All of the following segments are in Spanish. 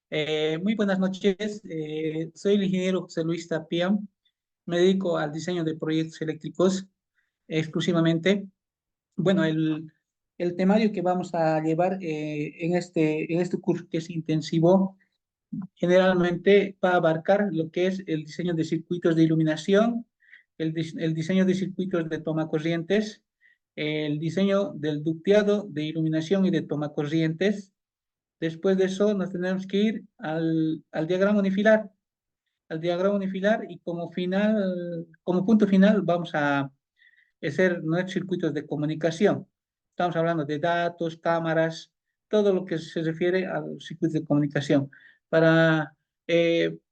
Muy buenas noches. Soy el ingeniero José Luis Tapia. Me dedico al diseño de proyectos eléctricos exclusivamente. Bueno, el temario que vamos a llevar en este curso que es intensivo, generalmente va a abarcar lo que es el diseño de circuitos de iluminación, el diseño de circuitos de toma corrientes, el diseño del ducteado de iluminación y de toma corrientes. Después de eso nos tenemos que ir al diagrama unifilar, y como punto final vamos a hacer nuestros circuitos de comunicación. Estamos hablando de datos, cámaras, todo lo que se refiere a los circuitos de comunicación. Para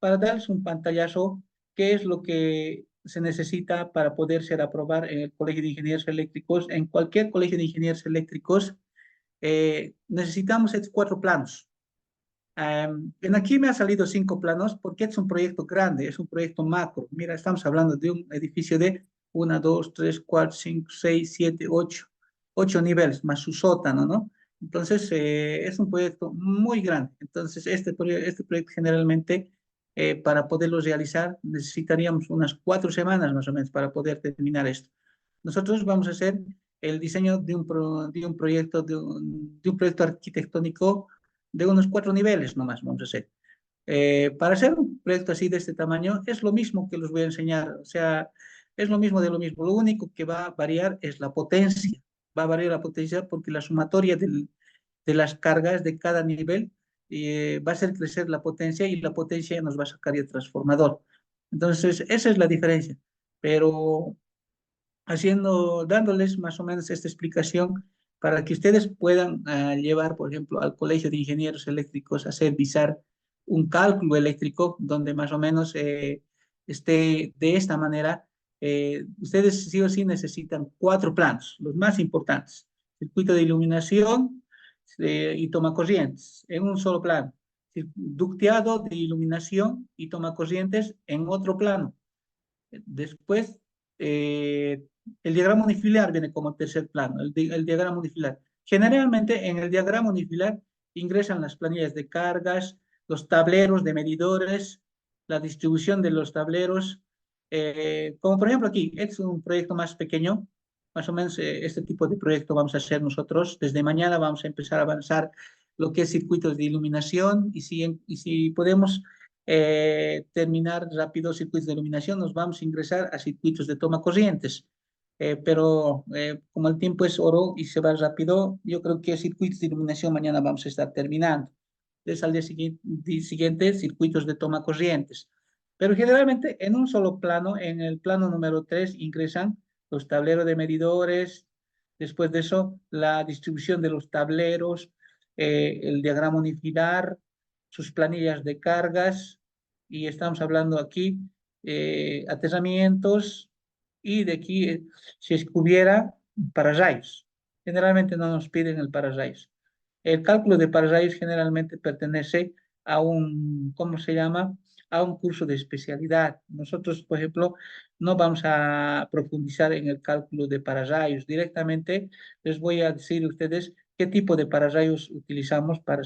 darles un pantallazo, ¿qué es lo que se necesita para poder ser aprobado en el Colegio de Ingenieros Eléctricos? En cualquier colegio de ingenieros eléctricos necesitamos estos 4 planos. En aquí me ha salido 5 planos porque es un proyecto grande, es un proyecto macro. Mira, estamos hablando de un edificio de 1, 2, 3, 4, 5, 6, 7, 8 niveles, más su sótano, ¿no? Entonces, es un proyecto muy grande. Entonces, este proyecto generalmente, para poderlo realizar, necesitaríamos unas 4 semanas más o menos para poder terminar esto. Nosotros vamos a hacer el diseño de un proyecto arquitectónico de unos 4 niveles nomás, vamos a hacer. Para hacer un proyecto así de este tamaño es lo mismo que les voy a enseñar, o sea, es lo mismo de lo mismo. Lo único que va a variar es la potencia. Va a variar la potencia porque la sumatoria de las cargas de cada nivel va a hacer crecer la potencia y la potencia nos va a sacar el transformador. Entonces, esa es la diferencia. Pero dándoles más o menos esta explicación para que ustedes puedan llevar, por ejemplo, al Colegio de Ingenieros Eléctricos a hacer visar un cálculo eléctrico donde más o menos esté de esta manera. Ustedes sí o sí necesitan 4 planos, los más importantes: circuito de iluminación y toma corrientes en un solo plano, ducteado de iluminación y toma corrientes en otro plano. Después, el diagrama unifilar viene como tercer plano, el diagrama unifilar. Generalmente en el diagrama unifilar ingresan las planillas de cargas, los tableros de medidores, la distribución de los tableros. Como por ejemplo aquí, este es un proyecto más pequeño, más o menos este tipo de proyecto vamos a hacer nosotros. Desde mañana vamos a empezar a avanzar lo que es circuitos de iluminación y si podemos terminar rápido circuitos de iluminación, nos vamos a ingresar a circuitos de toma corrientes. Pero como el tiempo es oro y se va rápido, yo creo que circuitos de iluminación mañana vamos a estar terminando. Desde al día siguiente, circuitos de toma corrientes. Pero generalmente en un solo plano, en el plano número 3, ingresan los tableros de medidores, después de eso la distribución de los tableros, el diagrama unifilar, sus planillas de cargas, y estamos hablando aquí aterramientos, y de aquí, si es que hubiera pararrayos. Generalmente no nos piden el pararrayos. El cálculo de pararrayos generalmente pertenece a ¿cómo se llama? A un curso de especialidad. Nosotros, por ejemplo, no vamos a profundizar en el cálculo de pararrayos. Directamente les voy a decir a ustedes qué tipo de pararrayos utilizamos para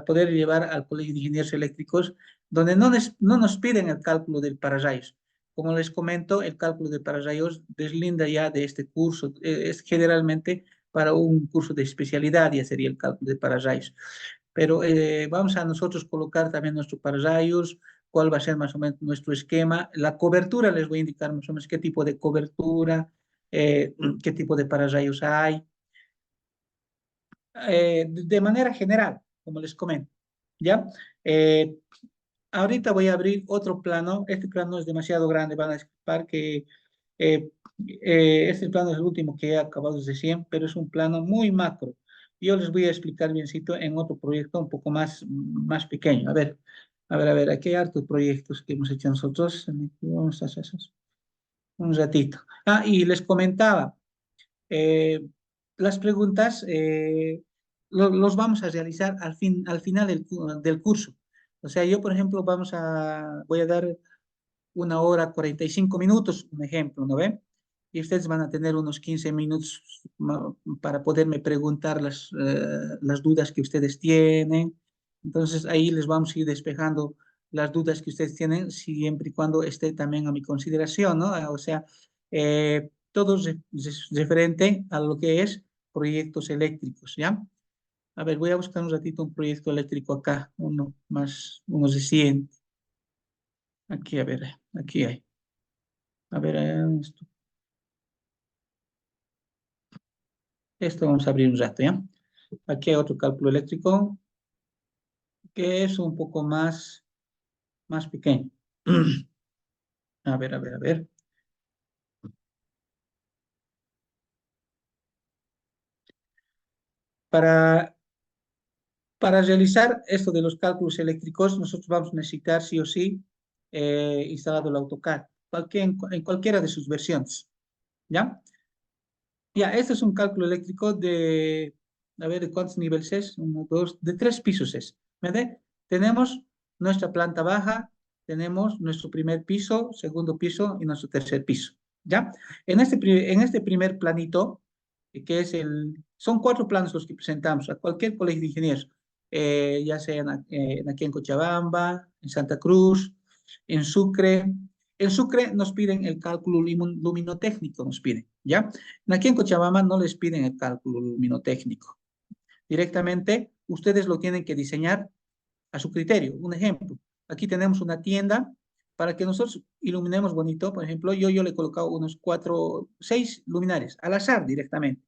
poder llevar al Colegio de Ingenieros Eléctricos, donde no nos piden el cálculo del pararrayos. Como les comento, el cálculo de pararrayos deslinda ya de este curso. Es generalmente para un curso de especialidad, ya sería el cálculo de pararrayos. Pero vamos a nosotros colocar también nuestro pararrayos, cuál va a ser más o menos nuestro esquema. La cobertura, les voy a indicar más o menos qué tipo de cobertura, qué tipo de pararrayos hay, de manera general, como les comento. ¿Ya? Eh, Ahorita voy a abrir otro plano. Este plano es demasiado grande. Van a disculpar que eh, este plano es el último que he acabado recién, pero es un plano muy macro. Yo les voy a explicar biencito en otro proyecto un poco más pequeño. A ver, aquí hay hartos proyectos que hemos hecho nosotros. Vamos a hacer un ratito. Y les comentaba, eh, las preguntas los vamos a realizar al final del curso. O sea, yo, por ejemplo, voy a dar 1 hora 45 minutos, un ejemplo, ¿no ven? Y ustedes van a tener unos 15 minutos para poderme preguntar las dudas que ustedes tienen. Entonces ahí les vamos a ir despejando las dudas que ustedes tienen, siempre y cuando esté también a mi consideración, ¿no? O sea, todo referente a lo que es proyectos eléctricos, ¿ya? A ver, voy a buscar un ratito un proyecto eléctrico acá, uno reciente. Aquí, a ver, aquí hay. A ver, esto vamos a abrir un rato, ¿ya? Aquí hay otro cálculo eléctrico que es un poco más pequeño. A ver. Para, para realizar esto de los cálculos eléctricos, nosotros vamos a necesitar sí o sí instalado el AutoCAD, en cualquiera de sus versiones, ¿ya? Ya, este es un cálculo eléctrico a ver, ¿de cuántos niveles es? Uno, dos, de 3 pisos es. ¿Verdad? Tenemos nuestra planta baja, tenemos nuestro primer piso, segundo piso y nuestro tercer piso, ¿ya? En este primer planito, son 4 planos los que presentamos a cualquier colegio de ingenieros, ya sea aquí en Cochabamba, en Santa Cruz, en Sucre. En Sucre nos piden el cálculo luminotécnico, nos piden, ¿ya? Aquí en Cochabamba no les piden el cálculo luminotécnico. Directamente, ustedes lo tienen que diseñar a su criterio. Un ejemplo, aquí tenemos una tienda para que nosotros iluminemos bonito. Por ejemplo, yo le he colocado unos 6 luminarias al azar directamente.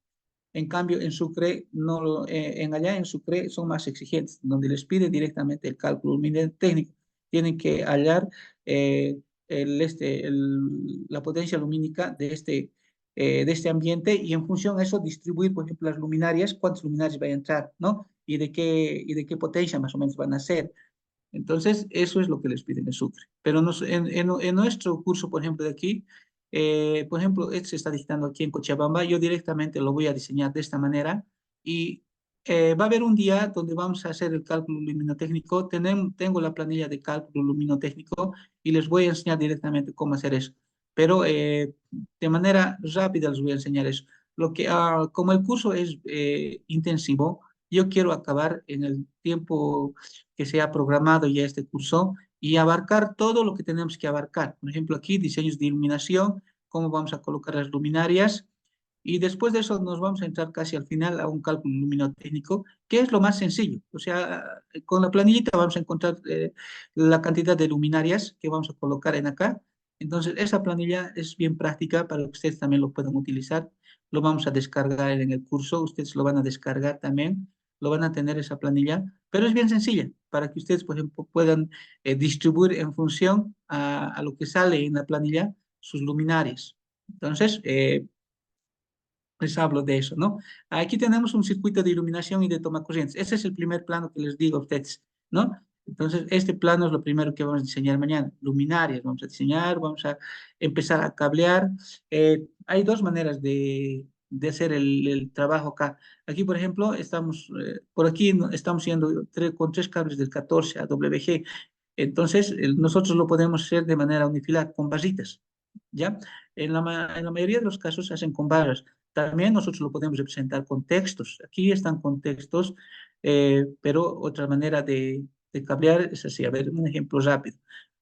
En cambio, en Sucre, no, allá en Sucre son más exigentes, donde les pide directamente el cálculo técnico. Tienen que hallar eh, la potencia lumínica de este ambiente y en función de eso distribuir, por ejemplo, las luminarias, cuántas luminarias van a entrar, ¿no? Y de qué potencia más o menos van a ser. Entonces, eso es lo que les piden en Sucre. Pero en nuestro curso, por ejemplo, de aquí, por ejemplo, este se está dictando aquí en Cochabamba, yo directamente lo voy a diseñar de esta manera y va a haber un día donde vamos a hacer el cálculo luminotécnico. Tengo la planilla de cálculo luminotécnico y les voy a enseñar directamente cómo hacer eso. Pero de manera rápida les voy a enseñar eso. Como el curso es intensivo, yo quiero acabar en el tiempo que se ha programado ya este curso y abarcar todo lo que tenemos que abarcar. Por ejemplo, aquí diseños de iluminación, cómo vamos a colocar las luminarias y después de eso nos vamos a entrar casi al final a un cálculo luminotécnico, que es lo más sencillo. O sea, con la planillita vamos a encontrar la cantidad de luminarias que vamos a colocar en acá. Entonces, esa planilla es bien práctica para que ustedes también lo puedan utilizar. Lo vamos a descargar en el curso, ustedes lo van a descargar también, lo van a tener esa planilla, pero es bien sencilla para que ustedes, por ejemplo, puedan distribuir en función a lo que sale en la planilla sus luminarias. Entonces, les hablo de eso, ¿no? Aquí tenemos un circuito de iluminación y de toma corrientes. Ese es el primer plano que les digo a ustedes, ¿no? Entonces, este plano es lo primero que vamos a diseñar mañana. Luminarias vamos a diseñar, vamos a empezar a cablear. Hay dos maneras de hacer el trabajo acá. Aquí, por ejemplo, por aquí estamos yendo con 3 cables del 14 a WG. Entonces, nosotros lo podemos hacer de manera unifilar, con barritas, ¿ya? En la mayoría de los casos se hacen con barras. También nosotros lo podemos representar con textos. Aquí están con textos, pero otra manera de cablear es así. A ver, un ejemplo rápido.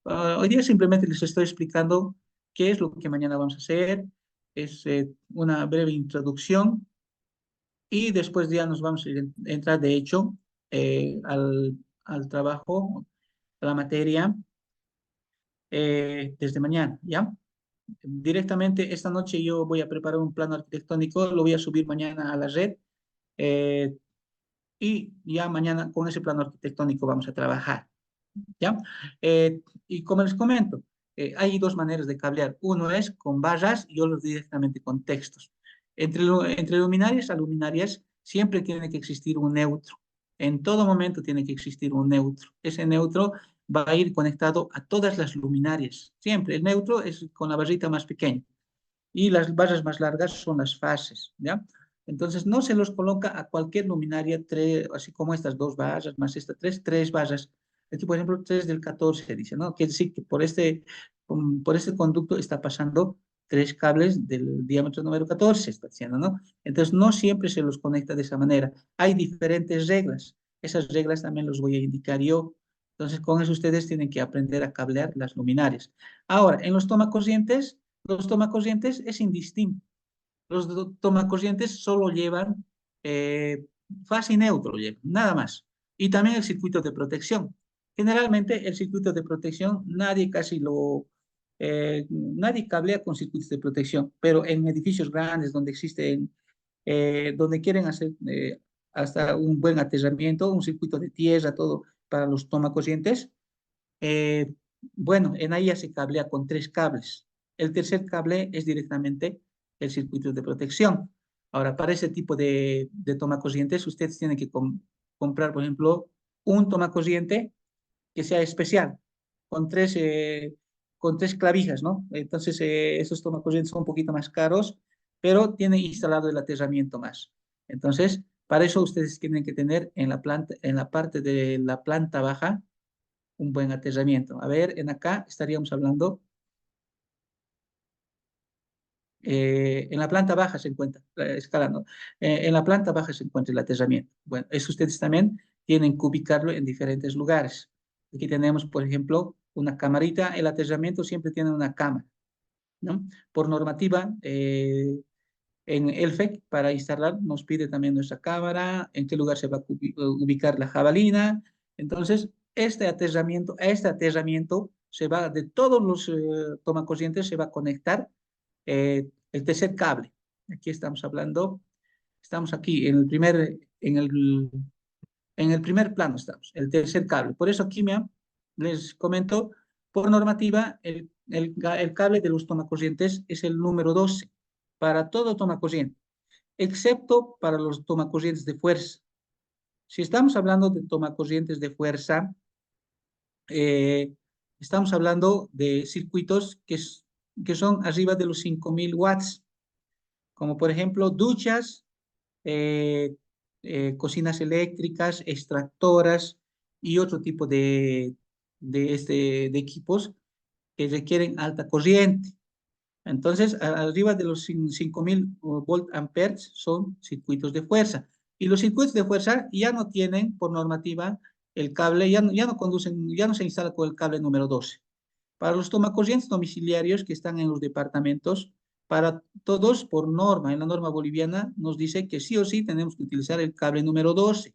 Hoy día simplemente les estoy explicando qué es lo que mañana vamos a hacer. Es una breve introducción y después ya nos vamos a entrar de hecho al trabajo, a la materia, desde mañana, ¿ya? Directamente esta noche yo voy a preparar un plano arquitectónico, lo voy a subir mañana a la red eh, y ya mañana con ese plano arquitectónico vamos a trabajar, ¿ya? Y como les comento, hay dos maneras de cablear. Uno es con barras y otro directamente con textos. Entre luminarias a luminarias siempre tiene que existir un neutro. En todo momento tiene que existir un neutro. Ese neutro va a ir conectado a todas las luminarias. Siempre. El neutro es con la barrita más pequeña y las barras más largas son las fases, ¿ya? Entonces no se los coloca a cualquier luminaria, así como estas 2 barras más estas 3 barras. Aquí, por ejemplo, 3 del 14 dice, ¿no? Quiere decir que por este conducto está pasando 3 cables del diámetro número 14, está diciendo, ¿no? Entonces no siempre se los conecta de esa manera. Hay diferentes reglas. Esas reglas también los voy a indicar yo. Entonces, con eso ustedes tienen que aprender a cablear las luminarias. Ahora, en los tomacorrientes es indistinto. Los tomacorrientes solo llevan fase y neutro, llevan, nada más. Y también el circuito de protección. Generalmente el circuito de protección nadie cablea con circuitos de protección, pero en edificios grandes donde existen, donde quieren hacer hasta un buen aterramiento, un circuito de tierra, todo para los tomacorrientes, eh, bueno, en ahí ya se cablea con 3 cables. El tercer cable es directamente el circuito de protección. Ahora, para ese tipo de tomacorrientes, ustedes tienen que comprar, por ejemplo, un tomacorriente que sea especial, con tres clavijas, ¿no? Entonces, esos tomacorrientes son un poquito más caros, pero tienen instalado el aterramiento más. Entonces, para eso ustedes tienen que tener en la parte de la planta baja, un buen aterramiento. A ver, en acá estaríamos hablando, en la planta baja se encuentra, la escala, ¿no? En la planta baja se encuentra el aterramiento. Bueno, eso ustedes también tienen que ubicarlo en diferentes lugares. Aquí tenemos, por ejemplo, una camarita. El aterramiento siempre tiene una cámara, ¿no? Por normativa, en ELFEC, para instalar, nos pide también nuestra cámara, en qué lugar se va a ubicar la jabalina. Entonces, a este aterramiento se va, de todos los tomacorrientes, se va a conectar el tercer cable. Aquí estamos aquí en el primer plano estamos, el tercer cable. Por eso aquí les comento, por normativa, el cable de los tomacorrientes es el número 12 para todo tomacorriente, excepto para los tomacorrientes de fuerza. Si estamos hablando de tomacorrientes de fuerza, eh, estamos hablando de circuitos que son arriba de los 5000 watts, como por ejemplo duchas, eh, cocinas eléctricas, extractoras y otro tipo de equipos que requieren alta corriente. Entonces, arriba de los 5000 volt amperes son circuitos de fuerza. Y los circuitos de fuerza ya no tienen, por normativa, el cable, ya no conducen, ya no se instala con el cable número 12. Para los tomacorrientes domiciliarios que están en los departamentos, para todos, por norma, en la norma boliviana, nos dice que sí o sí tenemos que utilizar el cable número 12.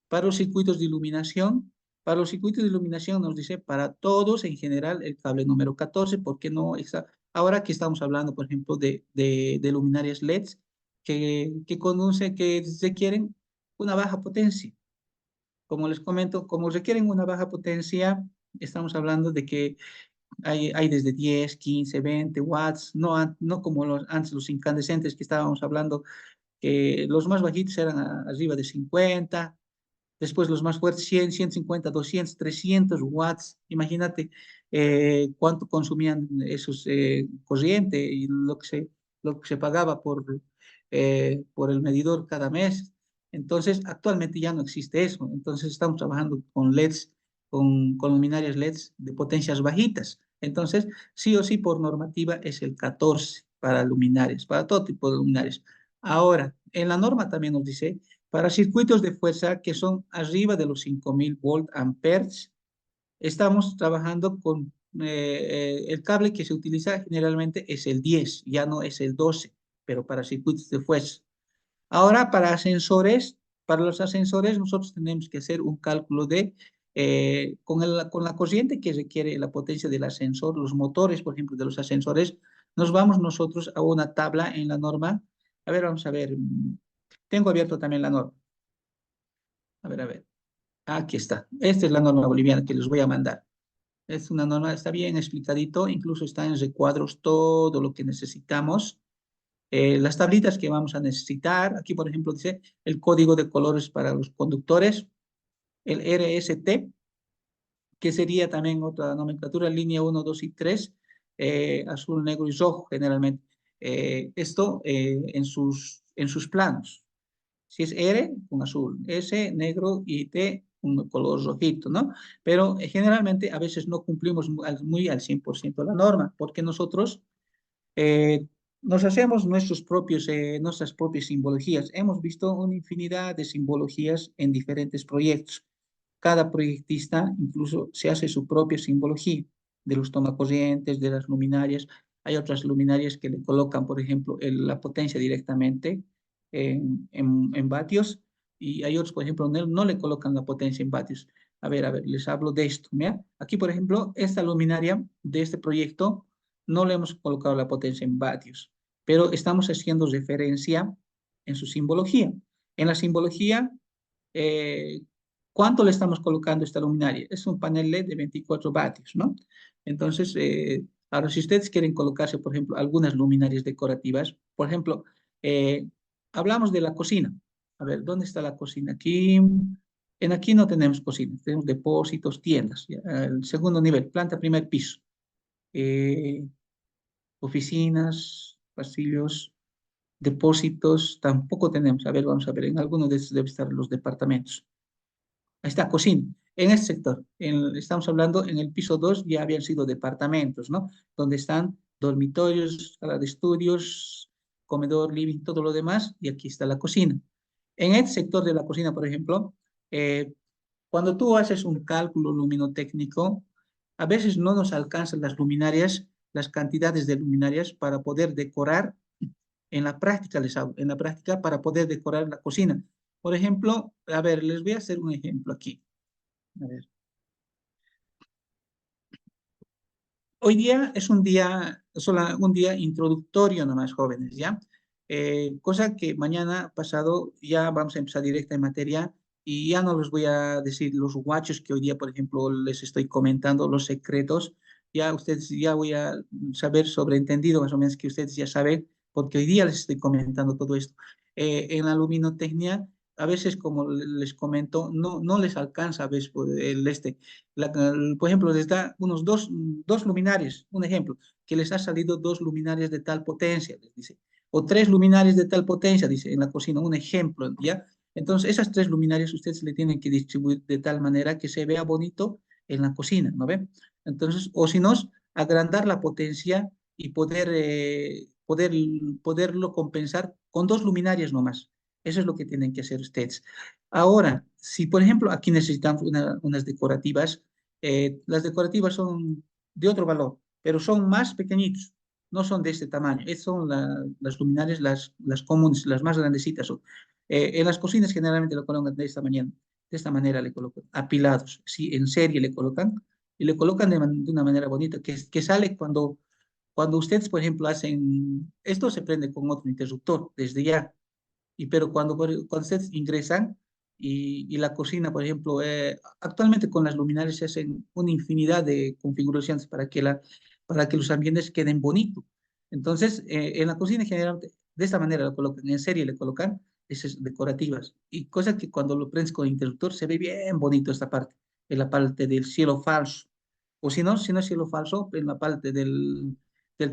Para los circuitos de iluminación, nos dice para todos en general el cable número 14, porque no está. Ahora que estamos hablando, por ejemplo, de luminarias LEDs que requieren una baja potencia. Como les comento, como requieren una baja potencia, estamos hablando de que hay desde 10, 15, 20 watts, no como antes los incandescentes que estábamos hablando, que los más bajitos eran arriba de 50. Después los más fuertes, 100, 150, 200, 300 watts. Imagínate cuánto consumían esos corriente y lo que se pagaba por el medidor cada mes. Entonces, actualmente ya no existe eso. Entonces, estamos trabajando con LEDs, con luminarias LEDs de potencias bajitas. Entonces, sí o sí, por normativa es el 14 para luminarias, para todo tipo de luminarias. Ahora, en la norma también nos dice para circuitos de fuerza que son arriba de los 5000 volt amperes, estamos trabajando con el cable que se utiliza generalmente es el 10, ya no es el 12, pero para circuitos de fuerza. Ahora, para los ascensores, nosotros tenemos que hacer un cálculo con la corriente que requiere la potencia del ascensor, los motores, por ejemplo, de los ascensores, nos vamos nosotros a una tabla en la norma. A ver, vamos a ver. Tengo abierto también la norma. A ver, a ver. Aquí está. Esta es la norma boliviana que les voy a mandar. Es una norma, está bien explicadito, incluso está en recuadros todo lo que necesitamos. Las tablitas que vamos a necesitar. Aquí, por ejemplo, dice el código de colores para los conductores, el RST, que sería también otra nomenclatura, línea 1, 2 y 3, azul, negro y rojo generalmente. Esto en sus planos. Si es R, un azul, S, negro y T, un color rojito, ¿no? Pero generalmente a veces no cumplimos muy al 100% la norma, porque nosotros nos hacemos nuestras propias simbologías. Hemos visto una infinidad de simbologías en diferentes proyectos. Cada proyectista incluso se hace su propia simbología de los tomacorrientes, de las luminarias. Hay otras luminarias que le colocan, por ejemplo, la potencia directamente en vatios, y hay otros, por ejemplo, no le colocan la potencia en vatios. A ver, les hablo de esto. ¿Mira? Aquí, por ejemplo, esta luminaria de este proyecto no le hemos colocado la potencia en vatios, pero estamos haciendo referencia en su simbología. En la simbología, eh, ¿cuánto le estamos colocando a esta luminaria? Es un panel LED de 24 vatios, ¿no? Entonces, ahora, si ustedes quieren colocarse, por ejemplo, algunas luminarias decorativas, por ejemplo, eh, hablamos de la cocina. A ver, ¿dónde está la cocina? Aquí, en aquí no tenemos cocina, tenemos depósitos, tiendas. ¿Ya? El segundo nivel, planta, primer piso. Eh, Oficinas, pasillos, depósitos, tampoco tenemos. A ver, vamos a ver, en alguno de estos deben estar los departamentos. Ahí está, cocina. En este sector, estamos hablando en el piso 2 ya habían sido departamentos, ¿no? Donde están dormitorios, sala de estudios, comedor, living, todo lo demás, y aquí está la cocina. En este sector de la cocina, por ejemplo, eh, cuando tú haces un cálculo luminotécnico, a veces no nos alcanzan las luminarias, las cantidades de luminarias para poder decorar en la práctica, les hago, en la práctica para poder decorar la cocina. Por ejemplo, a ver, les voy a hacer un ejemplo aquí. A ver. Hoy día es un día, solo un día introductorio nomás, jóvenes, ¿ya? Cosa que mañana pasado ya vamos a empezar directa en materia y ya no les voy a decir los guachos que hoy día, por ejemplo, les estoy comentando, los secretos, ya ustedes ya voy a saber sobreentendido más o menos que ustedes ya saben, porque hoy día les estoy comentando todo esto. En la luminotecnia, a veces, como les comento, no les alcanza a veces por ejemplo, les da unos dos luminarias, un ejemplo, que les ha salido dos luminarias de tal potencia, les dice, o tres luminarias de tal potencia, dice, en la cocina, un ejemplo, ¿ya? Entonces, esas tres luminarias ustedes le tienen que distribuir de tal manera que se vea bonito en la cocina, ¿no ven? Entonces, o si no, agrandar la potencia y poderlo compensar con dos luminarias nomás. Eso es lo que tienen que hacer ustedes. Ahora, si por ejemplo aquí necesitamos unas decorativas, las decorativas son de otro valor, pero son más pequeñitos, no son de este tamaño. Estas son las luminarias, las comunes, las más grandecitas. Son. En las cocinas generalmente lo colocan de esta manera le colocan, apilados, ¿sí? En serie le colocan, y le colocan de una manera bonita, que sale cuando ustedes, por ejemplo, hacen, esto se prende con otro interruptor desde ya, pero cuando ustedes ingresan y la cocina, por ejemplo, actualmente con las luminarias se hacen una infinidad de configuraciones para que los ambientes queden bonitos. Entonces, en la cocina generalmente de esta manera lo colocan, en serie le colocan esas decorativas, y cosa que cuando lo prendes con interruptor se ve bien bonito esta parte, en la parte del cielo falso. O si no es cielo falso, en la parte del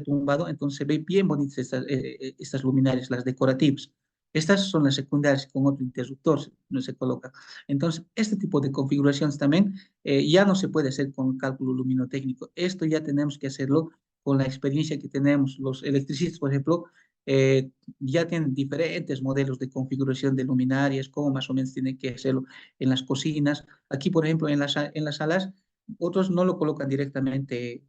tumbado, entonces se ve bien bonitas estas luminarias, las decorativas. Estas son las secundarias con otro interruptor, no se coloca. Entonces, este tipo de configuraciones también ya no se puede hacer con cálculo luminotécnico. Esto ya tenemos que hacerlo con la experiencia que tenemos. Los electricistas, por ejemplo, eh, ya tienen diferentes modelos de configuración de luminarias, cómo más o menos tienen que hacerlo en las cocinas. Aquí, por ejemplo, en las salas, otros no lo colocan directamente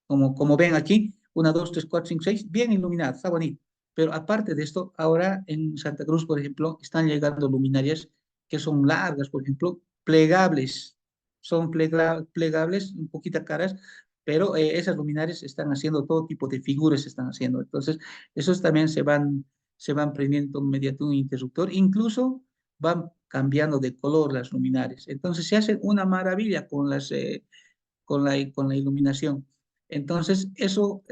como ven aquí, 1, 2, 3, 4, 5, 6, bien iluminado, está bonito. Pero aparte de esto, ahora en Santa Cruz, por ejemplo, están llegando luminarias que son largas, por ejemplo, plegables. Son plegables, un poquito caras, pero esas luminarias están haciendo todo tipo de figuras, se están haciendo. Entonces, esos también se van prendiendo mediante un interruptor, incluso van cambiando de color las luminarias. Entonces, se hace una maravilla con la iluminación. Entonces, eso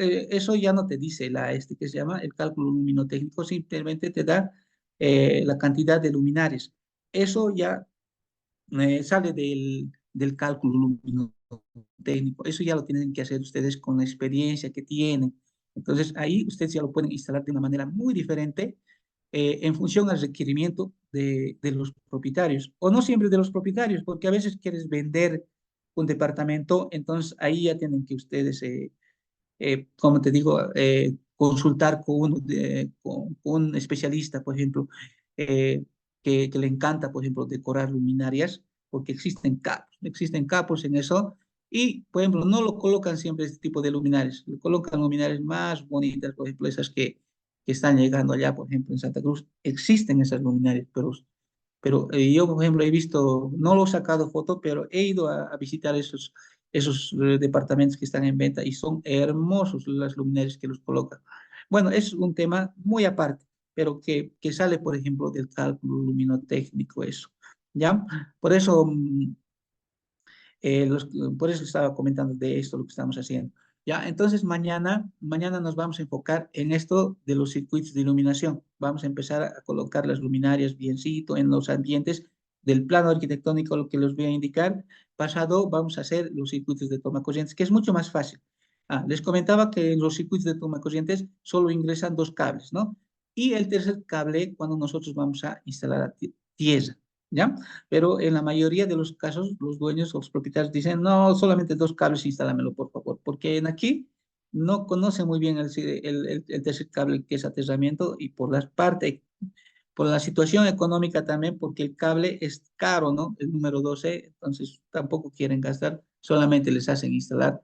ya no te dice que se llama el cálculo luminotécnico, simplemente te da la cantidad de luminares. Eso ya sale del cálculo luminotécnico. Eso ya lo tienen que hacer ustedes con la experiencia que tienen. Entonces, ahí ustedes ya lo pueden instalar de una manera muy diferente en función al requerimiento de los propietarios, o no siempre de los propietarios, porque a veces quieres vender un departamento, entonces ahí ya tienen que ustedes, como te digo, consultar con, con un especialista, por ejemplo, eh, que le encanta, por ejemplo, decorar luminarias, porque existen capos en eso, y, por ejemplo, no lo colocan siempre este tipo de luminarias, le colocan luminarias más bonitas, por ejemplo, esas que están llegando allá, por ejemplo, en Santa Cruz, existen esas luminarias, pero yo, por ejemplo, he visto, no lo he sacado foto, pero he ido a visitar esos departamentos que están en venta y son hermosos las luminarias que los colocan. Bueno, es un tema muy aparte, pero que sale, por ejemplo, del cálculo luminotécnico, eso. ¿Ya? Por eso, por eso estaba comentando de esto, lo que estamos haciendo. Ya, entonces mañana nos vamos a enfocar en esto de los circuitos de iluminación. Vamos a empezar a colocar las luminarias biencito en los ambientes del plano arquitectónico, lo que les voy a indicar. Pasado, vamos a hacer los circuitos de toma corrientes, que es mucho más fácil. Les comentaba que en los circuitos de toma corrientes solo ingresan dos cables, ¿no? Y el tercer cable cuando nosotros vamos a instalar a tierra, ¿ya? Pero en la mayoría de los casos, los dueños o los propietarios dicen, no, solamente dos cables, instálamelo, por favor, porque en aquí no conocen muy bien el tercer cable que es aterramiento y por las partes, por la situación económica también, porque el cable es caro, ¿no? El número 12, entonces tampoco quieren gastar, solamente les hacen instalar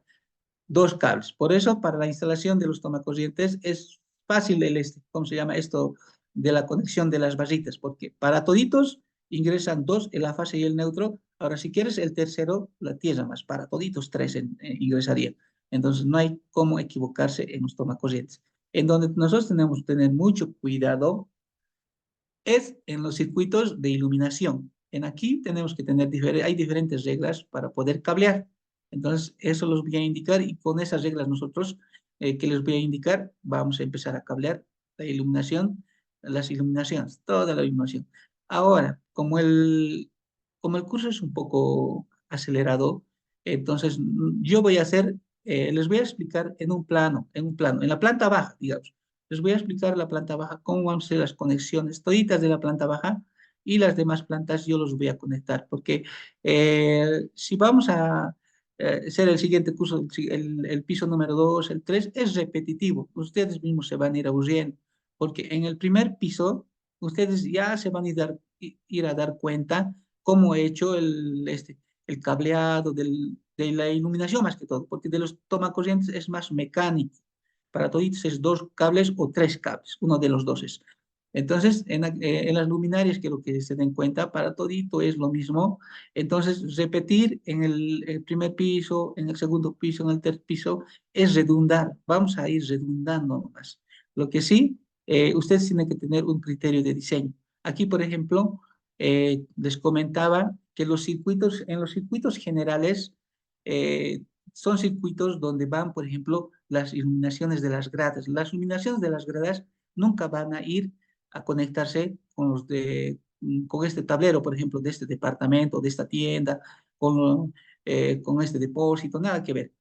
dos cables. Por eso, para la instalación de los tomacorrientes es fácil ¿cómo se llama esto? De la conexión de las barritas, porque para toditos ingresan dos, en la fase y el neutro. Ahora, si quieres el tercero, la tierra más. Para toditos tres ingresarían. Entonces, no hay cómo equivocarse en los tomacorrientes. En donde nosotros tenemos que tener mucho cuidado es en los circuitos de iluminación. En aquí tenemos que tener, hay diferentes reglas para poder cablear. Entonces, eso los voy a indicar y con esas reglas nosotros que les voy a indicar, vamos a empezar a cablear la iluminación, las iluminaciones, toda la iluminación. Ahora, como el curso es un poco acelerado, entonces yo voy a hacer, les voy a explicar en la planta baja, digamos. Les voy a explicar la planta baja, cómo van a ser las conexiones, toditas de la planta baja y las demás plantas yo los voy a conectar, porque si vamos a hacer el siguiente curso, el piso número 2 el 3 es repetitivo. Ustedes mismos se van a ir aburriendo, porque en el primer piso ustedes ya se van a ir a dar cuenta cómo he hecho el cableado de la iluminación más que todo, porque de los tomacorrientes es más mecánico. Para toditos es dos cables o tres cables, uno de los dos es. Entonces, en las luminarias, quiero que se den cuenta, para todito es lo mismo. Entonces, repetir en el primer piso, en el segundo piso, en el tercer piso, es redundar. Vamos a ir redundando más. Lo que sí, ustedes tienen que tener un criterio de diseño. Aquí, por ejemplo, les comentaba que en los circuitos generales, eh, son circuitos donde van, por ejemplo, las iluminaciones de las gradas. Las iluminaciones de las gradas nunca van a ir a conectarse con este tablero, por ejemplo, de este departamento, de esta tienda, con este depósito, nada que ver.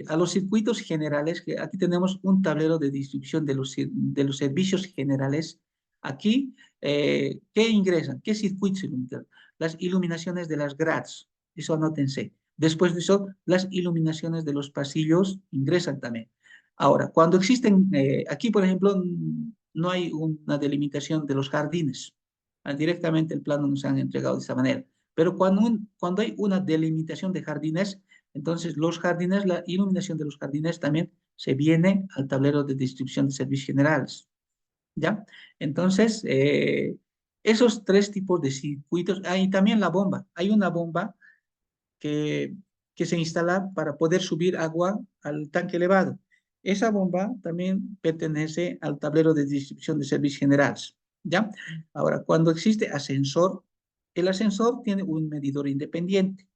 A los circuitos generales, que aquí tenemos un tablero de distribución de los servicios generales. Aquí, ¿qué ingresan? ¿Qué circuitos ingresan? Las iluminaciones de las gradas, eso anótense. Después de eso, las iluminaciones de los pasillos ingresan también. Ahora, cuando existen, aquí por ejemplo, no hay una delimitación de los jardines. Directamente el plano nos han entregado de esa manera. Pero cuando hay una delimitación de jardines, entonces los jardines, la iluminación de los jardines también se viene al tablero de distribución de servicios generales. ¿Ya? Entonces, esos tres tipos de circuitos, hay también la bomba. Hay una bomba que, que se instala para poder subir agua al tanque elevado. Esa bomba también pertenece al tablero de distribución de servicios generales. ¿Ya? Ahora, cuando existe ascensor, el ascensor tiene un medidor independiente.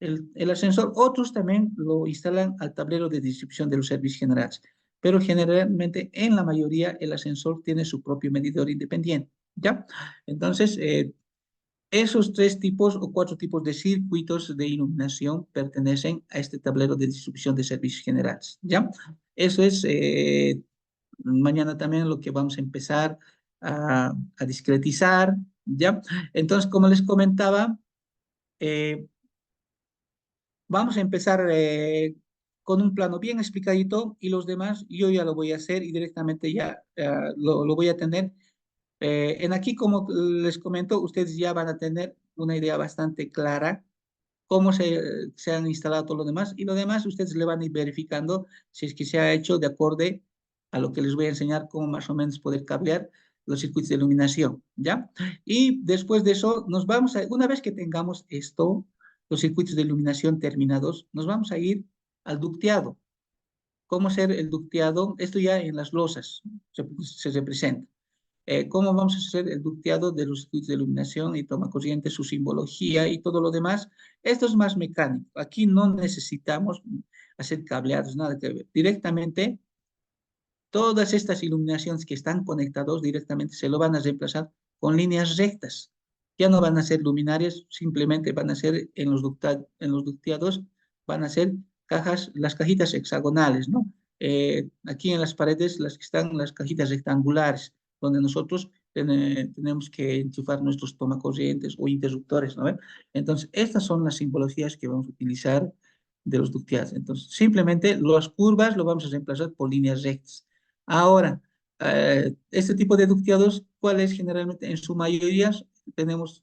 El ascensor, otros también lo instalan al tablero de distribución de los servicios generales, pero generalmente en la mayoría el ascensor tiene su propio medidor independiente. ¿Ya? Entonces, esos tres tipos o cuatro tipos de circuitos de iluminación pertenecen a este tablero de distribución de servicios generales, ¿ya? Eso es mañana también lo que vamos a empezar a discretizar, ¿ya? Entonces, como les comentaba, eh, vamos a empezar con un plano bien explicadito y los demás yo ya lo voy a hacer y directamente ya lo voy a tener. En aquí, como les comento, ustedes ya van a tener una idea bastante clara cómo se han instalado todo lo demás y lo demás ustedes le van a ir verificando si es que se ha hecho de acuerdo a lo que les voy a enseñar, cómo más o menos poder cablear los circuitos de iluminación, ¿ya? Y después de eso, una vez que tengamos esto, los circuitos de iluminación terminados, nos vamos a ir al ducteado. ¿Cómo hacer el ducteado? Esto ya en las losas se representa. ¿Cómo vamos a hacer el ducteado de los circuitos de iluminación y toma corriente, su simbología y todo lo demás? Esto es más mecánico. Aquí no necesitamos hacer cableados, nada que ver. Directamente, todas estas iluminaciones que están conectados directamente se lo van a reemplazar con líneas rectas. Ya no van a ser luminarias, simplemente van a ser en los ducteados, van a ser las cajitas hexagonales, ¿no? Aquí en las paredes, las que están las cajitas rectangulares, donde nosotros tenemos que enchufar nuestros tomacorrientes o interruptores, ¿no? Entonces, estas son las simbologías que vamos a utilizar de los ducteados. Entonces, simplemente las curvas lo vamos a reemplazar por líneas rectas. Ahora, este tipo de ducteados, ¿cuáles generalmente? En su mayoría tenemos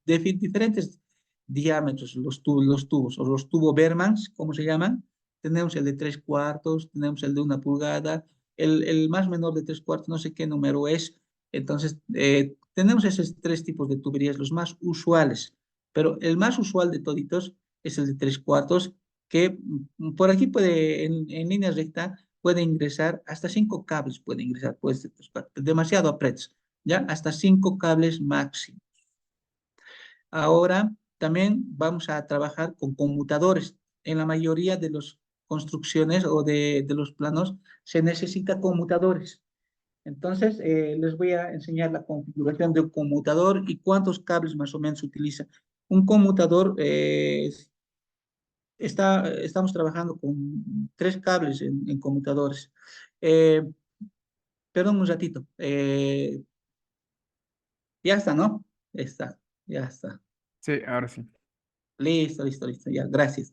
diferentes diámetros, los tubos, o los tubos Bermans, como se llaman. Tenemos el de 3/4, tenemos el de 1 pulgada, el más menor de 3/4, no sé qué número es. Entonces, tenemos esos tres tipos de tuberías, los más usuales, pero el más usual de toditos es el de 3/4, que por aquí puede, en línea recta, puede ingresar hasta 5 cables, puede ingresar, pues demasiado aprietos, ¿ya? Hasta 5 cables máximo. Ahora también vamos a trabajar con conmutadores. En la mayoría de las construcciones o de los planos se necesita conmutadores. Entonces, les voy a enseñar la configuración de un conmutador y cuántos cables más o menos utiliza. Un conmutador, estamos trabajando con 3 cables en conmutadores. Eh, Perdón un ratito. Ya está, ¿no? Está, ya está. Sí, ahora sí. Listo, listo, listo, ya, gracias.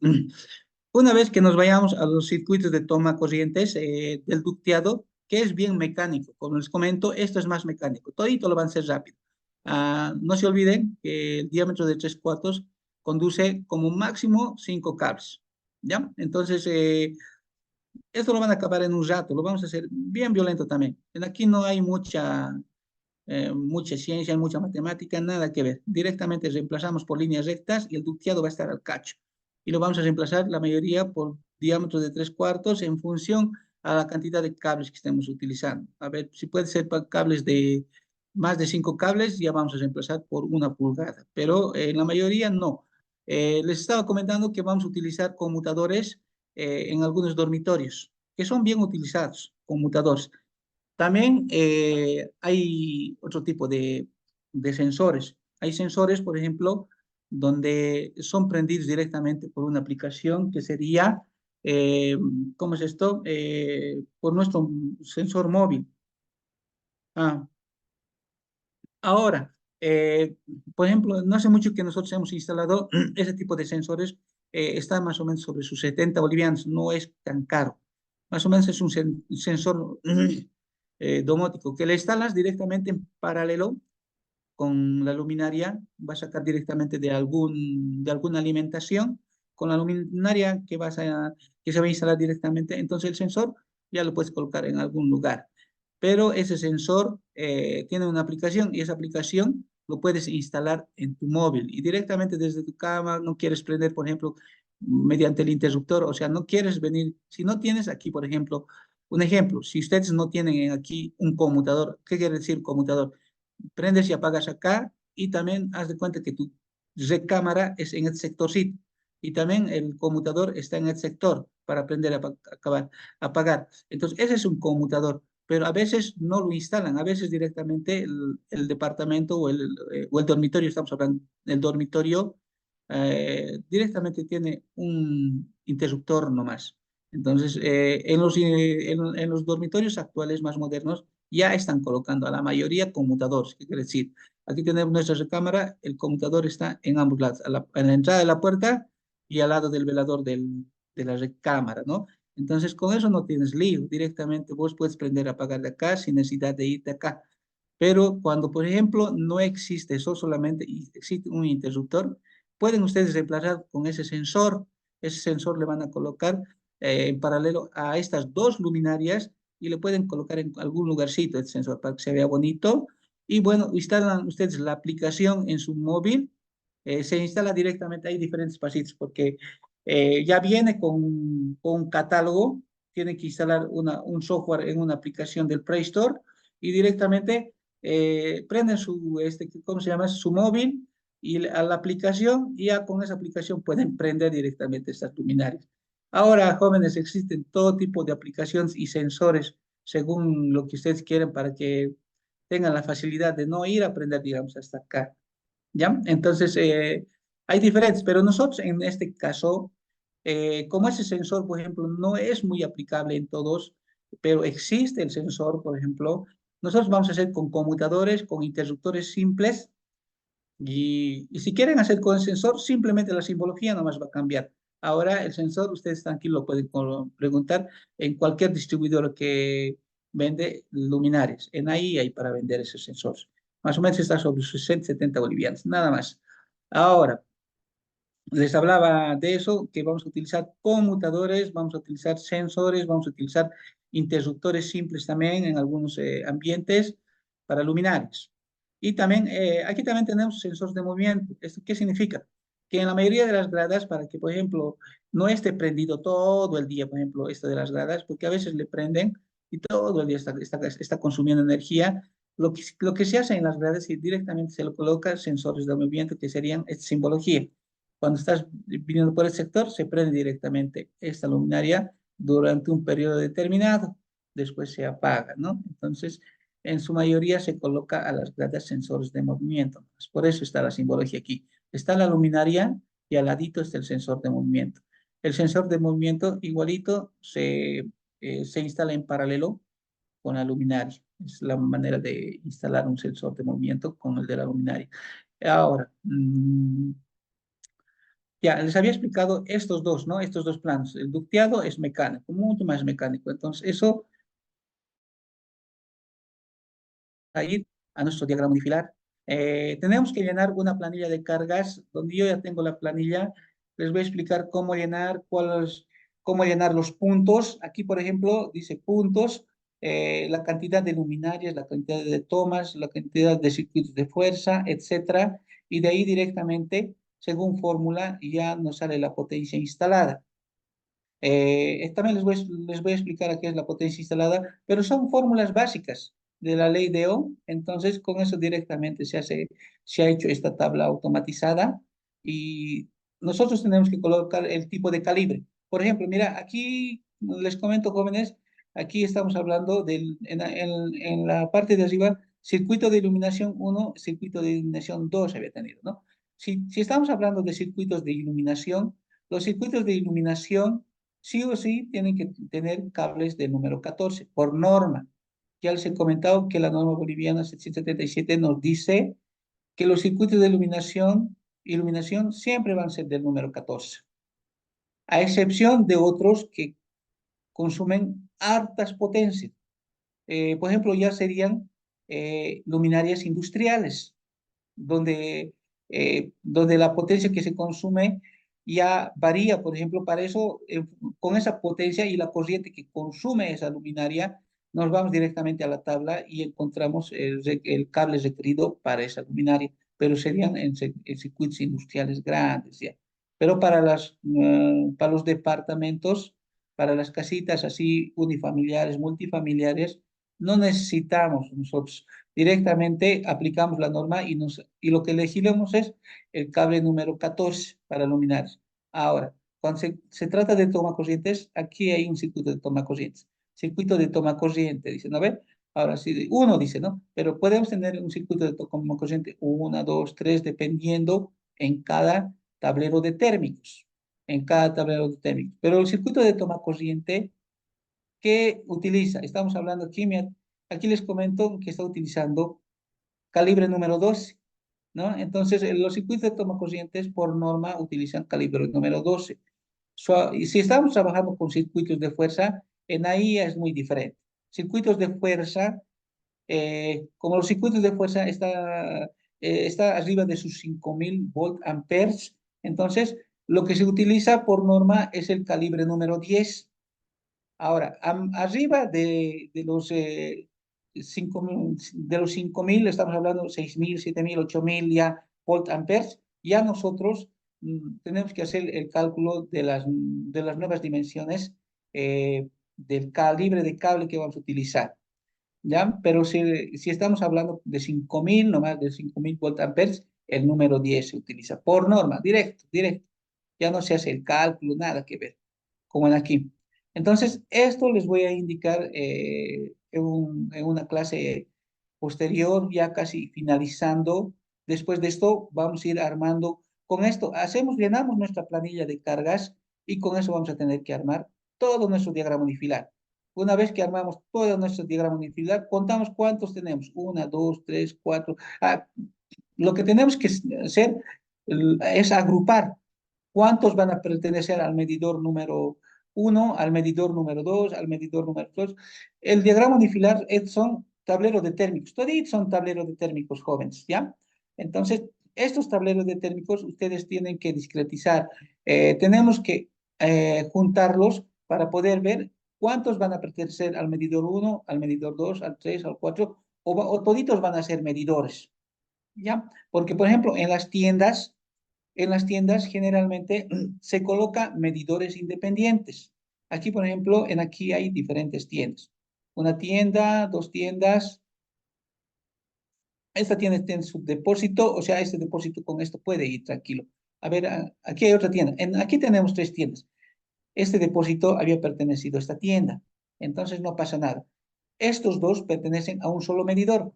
Una vez que nos vayamos a los circuitos de toma corrientes del ducteado, que es bien mecánico, como les comento, esto es más mecánico, todito lo van a hacer rápido. No se olviden que el diámetro de 3/4 conduce como máximo 5 cables, ¿ya? Entonces, esto lo van a acabar en un rato, lo vamos a hacer bien violento también. Aquí no hay mucha ciencia, mucha matemática, nada que ver. Directamente reemplazamos por líneas rectas y el ducteado va a estar al cacho. Y lo vamos a reemplazar la mayoría por diámetros de 3/4 en función a la cantidad de cables que estemos utilizando. A ver, si puede ser cables de más de 5 cables, ya vamos a reemplazar por 1 pulgada, pero en la mayoría no. Les estaba comentando que vamos a utilizar conmutadores en algunos dormitorios, que son bien utilizados, conmutadores. También hay otro tipo de sensores. Hay sensores, por ejemplo, donde son prendidos directamente por una aplicación que sería, eh, ¿cómo es esto? Por nuestro sensor móvil. Ah, Ahora, por ejemplo, no hace mucho que nosotros hemos instalado ese tipo de sensores, está más o menos sobre sus 70 bolivianos, no es tan caro. Más o menos es un sensor domótico que le instalas directamente en paralelo con la luminaria, va a sacar directamente de alguna alimentación, con la luminaria que se va a instalar directamente, entonces el sensor ya lo puedes colocar en algún lugar. Pero ese sensor tiene una aplicación y esa aplicación lo puedes instalar en tu móvil y directamente desde tu cama, no quieres prender, por ejemplo, mediante el interruptor, o sea, no quieres venir, si no tienes aquí, por ejemplo, un ejemplo, si ustedes no tienen aquí un conmutador, ¿qué quiere decir conmutador? Prendes y apagas acá y también haz de cuenta que tu recámara es en el sectorcito y también el conmutador está en el sector para prender y apagar. Entonces, ese es un conmutador, pero a veces no lo instalan, a veces directamente el departamento o el dormitorio, estamos hablando del dormitorio, directamente tiene un interruptor nomás. Entonces, en los dormitorios actuales más modernos, ya están colocando a la mayoría conmutadores. ¿Qué quiere decir? Aquí tenemos nuestra recámara, el conmutador está en ambos lados, en la entrada de la puerta y al lado del velador de la recámara, ¿no? Entonces, con eso no tienes lío. Directamente vos puedes prender a apagar de acá sin necesidad de irte acá. Pero cuando, por ejemplo, no existe eso, solamente existe un interruptor, pueden ustedes reemplazar con ese sensor. Ese sensor le van a colocar en paralelo a estas dos luminarias y le pueden colocar en algún lugarcito el sensor para que se vea bonito. Y bueno, instalan ustedes la aplicación en su móvil. Se instala directamente, hay diferentes pasitos porque ya viene con un catálogo. Tienen que instalar un software en una aplicación del Play Store y directamente prenden ¿cómo se llama? Su móvil y a la aplicación y ya con esa aplicación pueden prender directamente estas luminarias. Ahora, jóvenes, existen todo tipo de aplicaciones y sensores según lo que ustedes quieren para que tengan la facilidad de no ir a prender, digamos, hasta acá. ¿Ya? Entonces, hay diferentes, pero nosotros en este caso, como ese sensor, por ejemplo, no es muy aplicable en todos, pero existe el sensor, por ejemplo, nosotros vamos a hacer con conmutadores, con interruptores simples, y si quieren hacer con el sensor, simplemente la simbología nomás va a cambiar. Ahora, el sensor, ustedes tranquilo lo pueden preguntar en cualquier distribuidor que vende luminarias. En ahí hay para vender esos sensores. Más o menos está sobre 60, 70 bolivianos, nada más. Ahora, les hablaba de eso, que vamos a utilizar conmutadores, vamos a utilizar sensores, vamos a utilizar interruptores simples también en algunos ambientes para luminarias. Y también, aquí también tenemos sensores de movimiento. ¿Esto qué significa? Que en la mayoría de las gradas, para que, por ejemplo, no esté prendido todo el día, por ejemplo, esto de las gradas, porque a veces le prenden y todo el día está consumiendo energía. Lo que se hace en las gradas es directamente se le coloca sensores de movimiento, que serían esta simbología. Cuando estás viniendo por el sector, se prende directamente esta luminaria durante un periodo determinado, después se apaga, ¿no? Entonces, en su mayoría se coloca a las gradas sensores de movimiento. Pues por eso está la simbología aquí. Está la luminaria y al ladito está el sensor de movimiento. El sensor de movimiento igualito se instala en paralelo con la luminaria. Es la manera de instalar un sensor de movimiento con el de la luminaria. Ahora, ya, les había explicado estos dos, ¿no? Estos dos planos. El ducteado es mecánico, mucho más mecánico. Entonces, eso va a ir a nuestro diagrama unifilar. Tenemos que llenar una planilla de cargas, donde yo ya tengo la planilla. Les voy a explicar cómo llenar los puntos. Aquí, por ejemplo, dice puntos, la cantidad de luminarias, la cantidad de tomas, la cantidad de circuitos de fuerza, etcétera. Y de ahí directamente, según fórmula, ya nos sale la potencia instalada. También les voy a explicar a qué es la potencia instalada, pero son fórmulas básicas de la ley de Ohm. Entonces, con eso directamente se ha hecho esta tabla automatizada y nosotros tenemos que colocar el tipo de calibre. Por ejemplo, mira, aquí les comento, jóvenes, aquí estamos hablando en la parte de arriba, circuito de iluminación 1, circuito de iluminación 2 había tenido, ¿no? Si estamos hablando de circuitos de iluminación, los circuitos de iluminación sí o sí tienen que tener cables de número 14 por norma. Ya les he comentado que la norma boliviana 777 nos dice que los circuitos de iluminación siempre van a ser del número 14, a excepción de otros que consumen hartas potencias. Por ejemplo, ya serían luminarias industriales, donde la potencia que se consume ya varía. Por ejemplo, para eso, con esa potencia y la corriente que consume esa luminaria, nos vamos directamente a la tabla y encontramos el cable requerido para esa luminaria, pero serían en circuitos industriales grandes ya. Pero para los departamentos, para las casitas así unifamiliares, multifamiliares, no necesitamos nosotros. Directamente aplicamos la norma y lo que elegiremos es el cable número 14 para luminarias. Ahora, cuando se trata de toma corrientes, aquí hay un circuito de toma corrientes. Circuito de toma corriente, dicen, a ver, ahora sí, uno dice, ¿no? Pero podemos tener un circuito de toma corriente, una, dos, tres, dependiendo en cada tablero de térmicos. En cada tablero de térmicos. Pero el circuito de toma corriente, ¿qué utiliza? Estamos hablando aquí, aquí les comento que está utilizando calibre número 12, ¿no? Entonces, los circuitos de toma corrientes por norma utilizan calibre número 12. Y si estamos trabajando con circuitos de fuerza, en ahí es muy diferente. Circuitos de fuerza, como los circuitos de fuerza está arriba de sus 5000 volt amperes, entonces lo que se utiliza por norma es el calibre número 10. Ahora, arriba de los 5000 estamos hablando 6000, 7000, 8000 ya volt amperes, ya nosotros tenemos que hacer el cálculo de las nuevas dimensiones del calibre de cable que vamos a utilizar. ¿Ya? Pero si estamos hablando de 5000, nomás de 5000 volt amperes, el número 10 se utiliza por norma, directo, directo. Ya no se hace el cálculo, nada que ver, como en aquí. Entonces, esto les voy a indicar en una clase posterior, ya casi finalizando. Después de esto, vamos a ir armando. Con esto, llenamos nuestra planilla de cargas y con eso vamos a tener que armar todo nuestro diagrama unifilar. Una vez que armamos todo nuestro diagrama unifilar, contamos cuántos tenemos. Una, dos, tres, cuatro. Lo que tenemos que hacer es agrupar cuántos van a pertenecer al medidor número uno, al medidor número 2, al medidor número 3. El diagrama unifilar son tableros de térmicos. Todos son tableros de térmicos jóvenes, ¿ya? Entonces, estos tableros de térmicos ustedes tienen que discretizar. Tenemos que juntarlos para poder ver cuántos van a pertenecer al medidor uno, al medidor 2, al 3, al 4, o toditos van a ser medidores, ¿ya? Porque, por ejemplo, en las tiendas generalmente se coloca medidores independientes. Aquí, por ejemplo, aquí hay diferentes tiendas. Una tienda, dos tiendas. Esta tienda tiene su depósito, o sea, este depósito con esto puede ir tranquilo. A ver, aquí hay otra tienda. Aquí tenemos tres tiendas. Este depósito había pertenecido a esta tienda, entonces no pasa nada. Estos dos pertenecen a un solo medidor.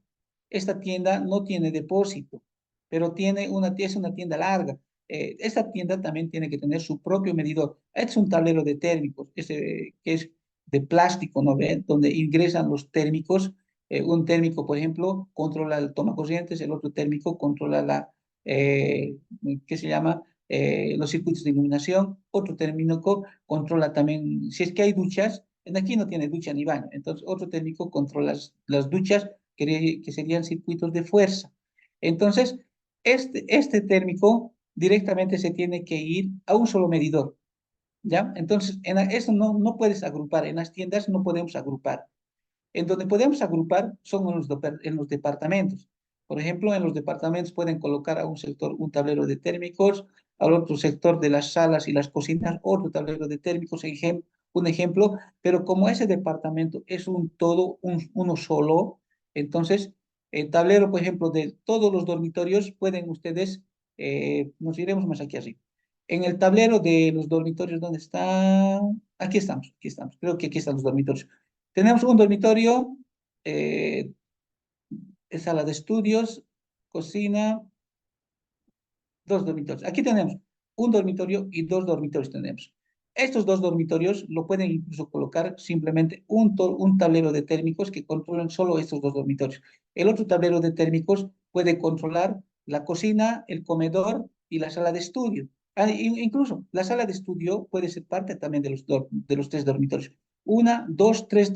Esta tienda no tiene depósito, pero es una tienda larga. Esta tienda también tiene que tener su propio medidor. Este es un tablero de térmicos, que es de plástico, ¿no ven? Donde ingresan los térmicos. Un térmico, por ejemplo, controla el toma corrientes, el otro térmico controla eh, ¿qué se llama? Los circuitos de iluminación, otro térmico controla también, si es que hay duchas, en aquí no tiene ducha ni baño, entonces otro térmico controla las duchas, que serían circuitos de fuerza. Entonces, este térmico directamente se tiene que ir a un solo medidor, ¿ya? Entonces, eso no puedes agrupar, en las tiendas no podemos agrupar. En donde podemos agrupar son en los departamentos. Por ejemplo, en los departamentos pueden colocar a un sector un tablero de térmicos, al otro sector de las salas y las cocinas otro tablero de térmicos, un ejemplo, pero como ese departamento es un todo, uno solo, entonces el tablero, por ejemplo, de todos los dormitorios pueden ustedes, nos iremos más aquí arriba. En el tablero de los dormitorios, ¿dónde está? Aquí estamos, aquí estamos. Creo que aquí están los dormitorios. Tenemos un dormitorio, eh, sala de estudios, cocina, dos dormitorios. Aquí tenemos un dormitorio y dos dormitorios tenemos. Estos dos dormitorios lo pueden incluso colocar simplemente un tablero de térmicos que controlen solo estos dos dormitorios. El otro tablero de térmicos puede controlar la cocina, el comedor y la sala de estudio. Incluso la sala de estudio puede ser parte también de los tres dormitorios. Una, dos, tres,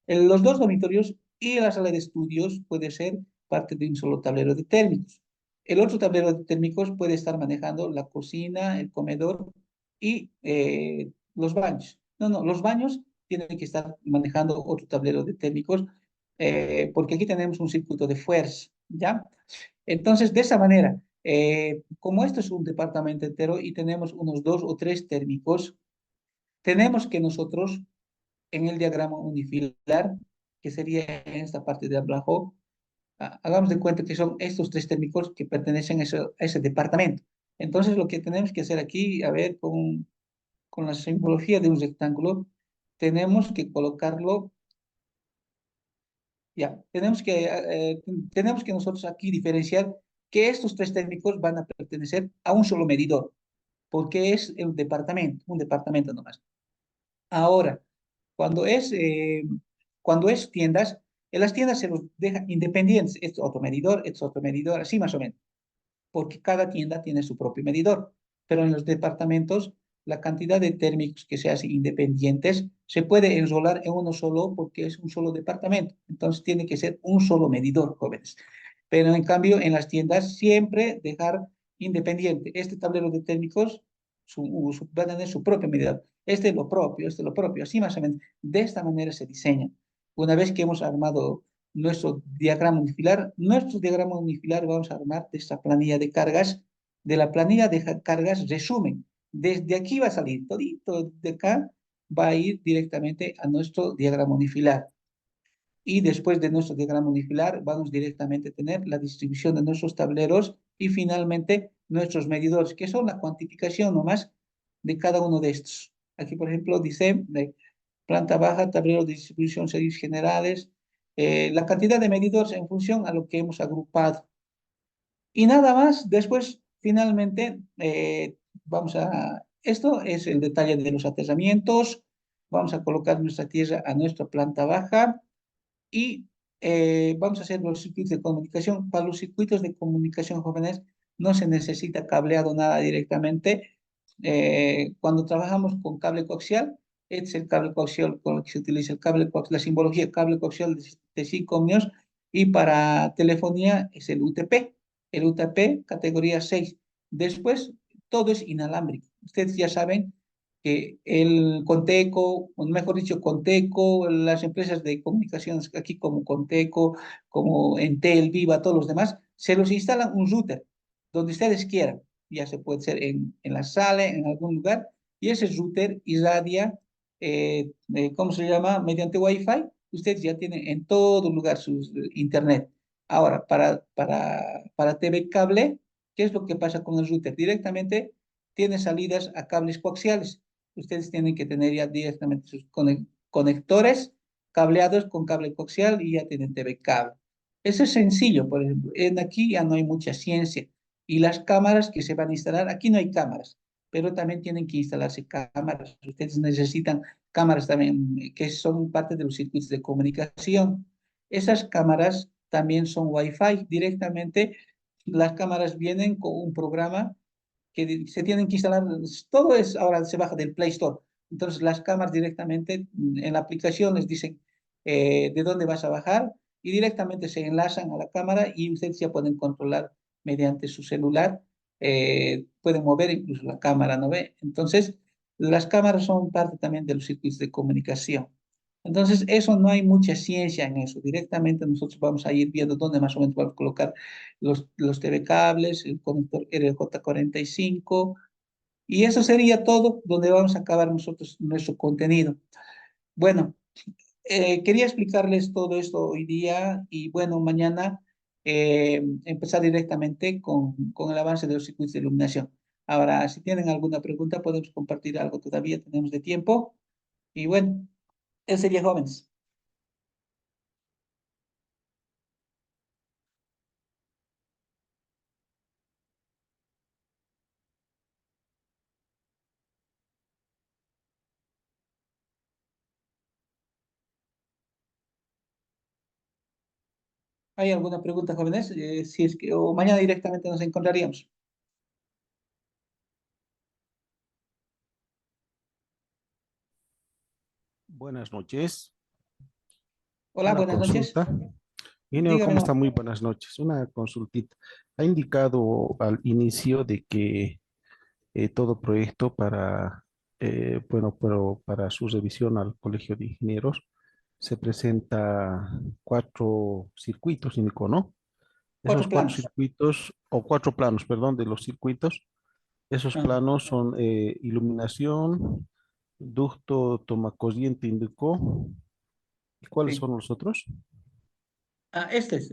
los dos dormitorios y la sala de estudios puede ser parte de un solo tablero de térmicos. El otro tablero de térmicos puede estar manejando la cocina, el comedor y los baños. No, no, los baños tienen que estar manejando otro tablero de térmicos, porque aquí tenemos un circuito de fuerza, ¿ya? Entonces, de esa manera, como esto es un departamento entero y tenemos unos dos o tres térmicos, tenemos que nosotros en el diagrama unifilar, que sería en esta parte de abajo, hagamos de cuenta que son estos tres térmicos que pertenecen a ese departamento. Entonces, lo que tenemos que hacer aquí, a ver, con la simbología de un rectángulo, tenemos que colocarlo, ya, tenemos que nosotros aquí diferenciar que estos tres térmicos van a pertenecer a un solo medidor, porque es un departamento nomás. Ahora, cuando es, eh, cuando es tiendas, en las tiendas se los deja independientes. Este es otro medidor, así más o menos, porque cada tienda tiene su propio medidor. Pero en los departamentos la cantidad de térmicos que se hacen independientes se puede enrolar en uno solo porque es un solo departamento. Entonces tiene que ser un solo medidor, jóvenes. Pero en cambio, en las tiendas siempre dejar independiente. Este tablero de térmicos va a tener su propio medidor. Este es lo propio, este es lo propio. Así más o menos. De esta manera se diseña. Una vez que hemos armado nuestro diagrama unifilar vamos a armar de esta planilla de cargas. De la planilla de cargas, resumen. Desde aquí va a salir, todito de acá va a ir directamente a nuestro diagrama unifilar. Y después de nuestro diagrama unifilar, vamos directamente a tener la distribución de nuestros tableros y finalmente nuestros medidores, que son la cuantificación nomás de cada uno de estos. Aquí, por ejemplo, dice de planta baja, tablero de distribución, servicios generales, la cantidad de medidores en función a lo que hemos agrupado. Y nada más, después, finalmente, esto es el detalle de los aterramientos, vamos a colocar nuestra tierra a nuestra planta baja y vamos a hacer los circuitos de comunicación. Para los circuitos de comunicación jóvenes no se necesita cableado nada directamente. Cuando trabajamos con cable coaxial, este es el cable coaxial con el que se utiliza el cable coaxial, la simbología cable coaxial de 5 ohmios y para telefonía es el UTP categoría 6. Después, todo es inalámbrico. Ustedes ya saben que el Conteco, o mejor dicho, Conteco, las empresas de comunicaciones aquí como Conteco, como Entel, Viva, todos los demás, se los instalan un router donde ustedes quieran. Ya se puede ser en la sala, en algún lugar, y ese router irradia, ¿cómo se llama? Mediante Wi-Fi, ustedes ya tienen en todo lugar su internet. Ahora, para TV cable, ¿qué es lo que pasa con el router? Directamente tiene salidas a cables coaxiales. Ustedes tienen que tener ya directamente sus conectores cableados con cable coaxial y ya tienen TV cable. Eso es sencillo, por ejemplo. Aquí ya no hay mucha ciencia. Y las cámaras que se van a instalar, aquí no hay cámaras, pero también tienen que instalarse cámaras. Ustedes necesitan cámaras también que son parte de los circuitos de comunicación. Esas cámaras también son Wi-Fi directamente. Las cámaras vienen con un programa que se tienen que instalar, todo es ahora se baja del Play Store. Entonces las cámaras directamente en la aplicación les dicen de dónde vas a bajar y directamente se enlazan a la cámara y ustedes ya pueden controlar mediante su celular, pueden mover incluso la cámara, ¿no ve? Entonces las cámaras son parte también de los circuitos de comunicación. Entonces, eso no hay mucha ciencia en eso. Directamente nosotros vamos a ir viendo dónde más o menos vamos a colocar los TV cables, el conector RJ45, y eso sería todo donde vamos a acabar nosotros nuestro contenido. Bueno, quería explicarles todo esto hoy día y bueno, mañana empezar directamente con el avance de los circuitos de iluminación. Ahora, si tienen alguna pregunta, podemos compartir algo todavía, tenemos de tiempo. Y bueno, eso sería, jóvenes. ¿Hay alguna pregunta, jóvenes? Si es que, o mañana directamente nos encontraríamos. Buenas noches. Hola, Una buenas noches. consulta. Ingeniero, Dígame ¿cómo está? nomás. Muy buenas noches. Una consultita. Ha indicado al inicio de que todo proyecto bueno, pero para su revisión al Colegio de Ingenieros se presenta 4 circuitos, indicó, ¿no? Esos Cuatro cuatro planos. circuitos, o 4 planos, perdón, de los circuitos, esos Ah, planos son iluminación, ducto, toma corriente, indicó. ¿Y cuáles sí. son los otros? Este es.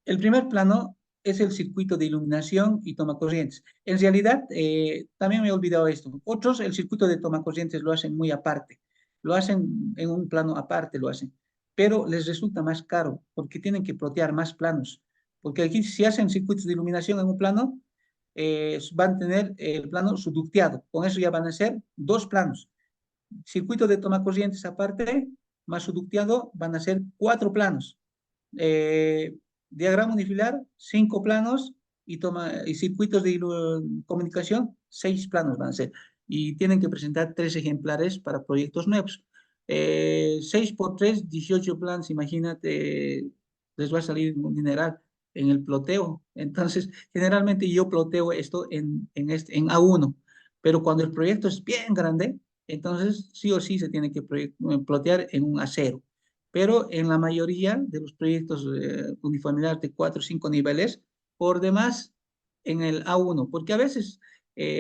El primer plano es el circuito de iluminación y toma corrientes. En realidad, también me he olvidado esto. Otros, el circuito de toma corrientes lo hacen muy aparte. Lo hacen en un plano aparte, lo hacen. Pero les resulta más caro porque tienen que plotear más planos. Porque aquí, si hacen circuitos de iluminación en un plano, van a tener el plano subducteado. Con eso ya van a ser dos planos. Circuito de toma corrientes aparte, más subducteado, van a ser cuatro planos. Eh, Diagrama unifilar, cinco planos y circuitos de comunicación, 6 planos van a ser, y tienen que presentar 3 ejemplares para proyectos nuevos. 6 por 3, 18 planos, imagínate, les va a salir un dineral en el ploteo. Entonces, generalmente yo ploteo esto en A1, pero cuando el proyecto es bien grande, entonces sí o sí se tiene que plotear en un A0. Pero en la mayoría de los proyectos uniformidad de 4 o 5 niveles, por demás en el A1, porque a veces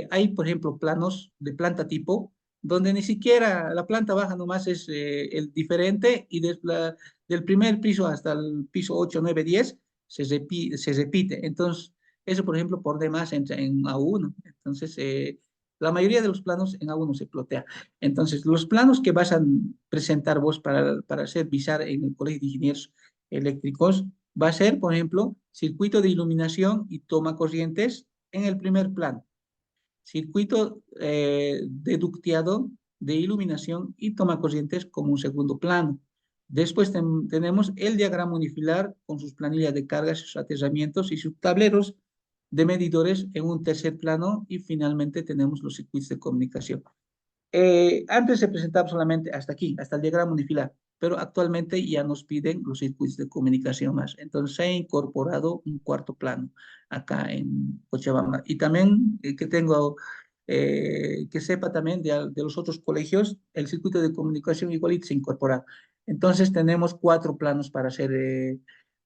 hay, por ejemplo, planos de planta tipo, donde ni siquiera la planta baja nomás es el diferente y del primer piso hasta el piso 8, 9, 10 se repite. Entonces, eso, por ejemplo, por demás entra en A1. Entonces, la mayoría de los planos en A1 se plotea. Entonces, los planos que vas a presentar vos para hacer visar en el Colegio de Ingenieros Eléctricos va a ser, por ejemplo, circuito de iluminación y toma corrientes en el primer plano, circuito de ducteado de iluminación y toma corrientes como un segundo plano. Después tenemos el diagrama unifilar con sus planillas de cargas, sus aterramientos y sus tableros de medidores en un tercer plano, y finalmente tenemos los circuitos de comunicación. Antes se presentaba solamente hasta aquí, hasta el diagrama unifilar, pero actualmente ya nos piden los circuitos de comunicación más. Entonces se ha incorporado un cuarto plano acá en Cochabamba. Y también que tengo, que sepa también de los otros colegios, el circuito de comunicación igualito se incorpora. Entonces tenemos 4 planos para hacer,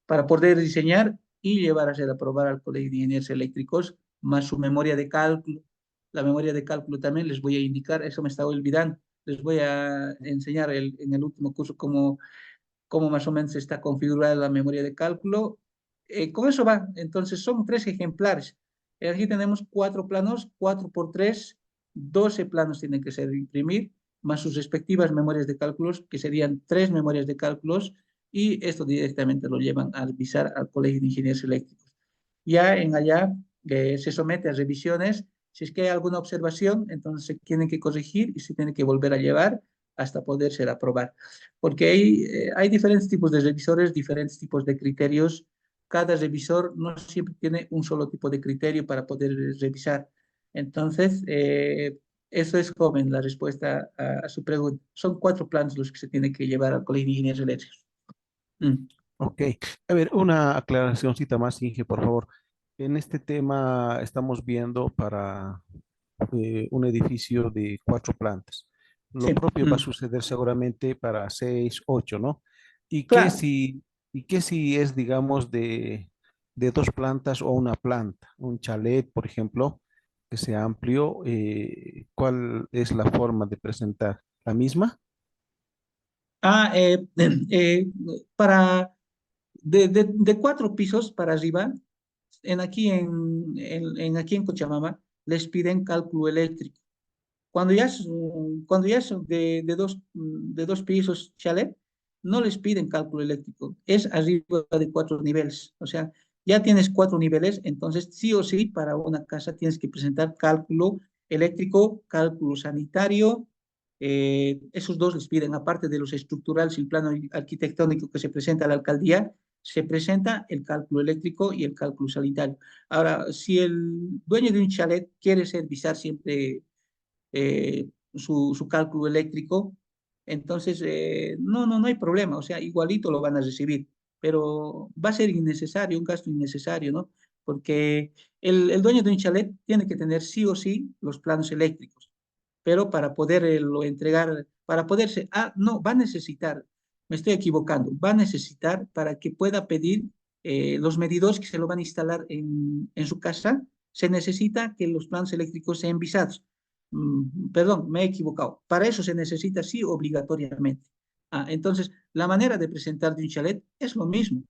para poder diseñar y llevar a ser aprobar al Colegio de Ingenieros Eléctricos, más su memoria de cálculo. La memoria de cálculo también les voy a indicar, eso me estaba olvidando, les voy a enseñar en el último curso cómo más o menos está configurada la memoria de cálculo. Con eso va, entonces son 3 ejemplares. Aquí tenemos 4 planos, 4 por 3, 12 planos tienen que ser imprimir, más sus respectivas memorias de cálculos, que serían 3 memorias de cálculos, y esto directamente lo llevan a revisar al Colegio de Ingenieros Eléctricos. Ya en allá se somete a revisiones. Si es que hay alguna observación, entonces se tienen que corregir y se tiene que volver a llevar hasta poder ser aprobar. Porque hay diferentes tipos de revisores, diferentes tipos de criterios. Cada revisor no siempre tiene un solo tipo de criterio para poder revisar. Entonces, eso es, joven, la respuesta a su pregunta. Son 4 planos los que se tiene que llevar al Colegio de Ingenieros Eléctricos. Mm. Ok. A ver, una aclaracióncita más, Inge, por favor. En este tema estamos viendo para un edificio de 4 plantas. Lo Sí. propio va a Mm. suceder seguramente para 6, 8, ¿no? ¿Y qué Claro. si, y qué si es, digamos, de 2 plantas o una planta? Un chalet, por ejemplo, que sea amplio, ¿cuál es la forma de presentar? ¿La misma? Ah, eh, para de 4 pisos para arriba, aquí en Cochabamba, les piden cálculo eléctrico. Cuando ya es de dos pisos chalet, no les piden cálculo eléctrico, es arriba de 4 niveles. O sea, ya tienes 4 niveles, entonces sí o sí para una casa tienes que presentar cálculo eléctrico, cálculo sanitario. Esos dos les piden, aparte de los estructurales y el plano arquitectónico que se presenta a la alcaldía, se presenta el cálculo eléctrico y el cálculo sanitario. Ahora, si el dueño de un chalet quiere serviciar siempre su cálculo eléctrico, entonces no hay problema, o sea, igualito lo van a recibir, pero va a ser innecesario, un gasto innecesario, ¿no? Porque el dueño de un chalet tiene que tener sí o sí los planos eléctricos, pero para poderlo entregar, para poderse, no, va a necesitar, me estoy equivocando, va a necesitar para que pueda pedir los medidores que se lo van a instalar en su casa, se necesita que los planos eléctricos sean visados. Perdón, me he equivocado. Para eso se necesita, sí, obligatoriamente. Entonces, la manera de presentar de un chalet es lo mismo.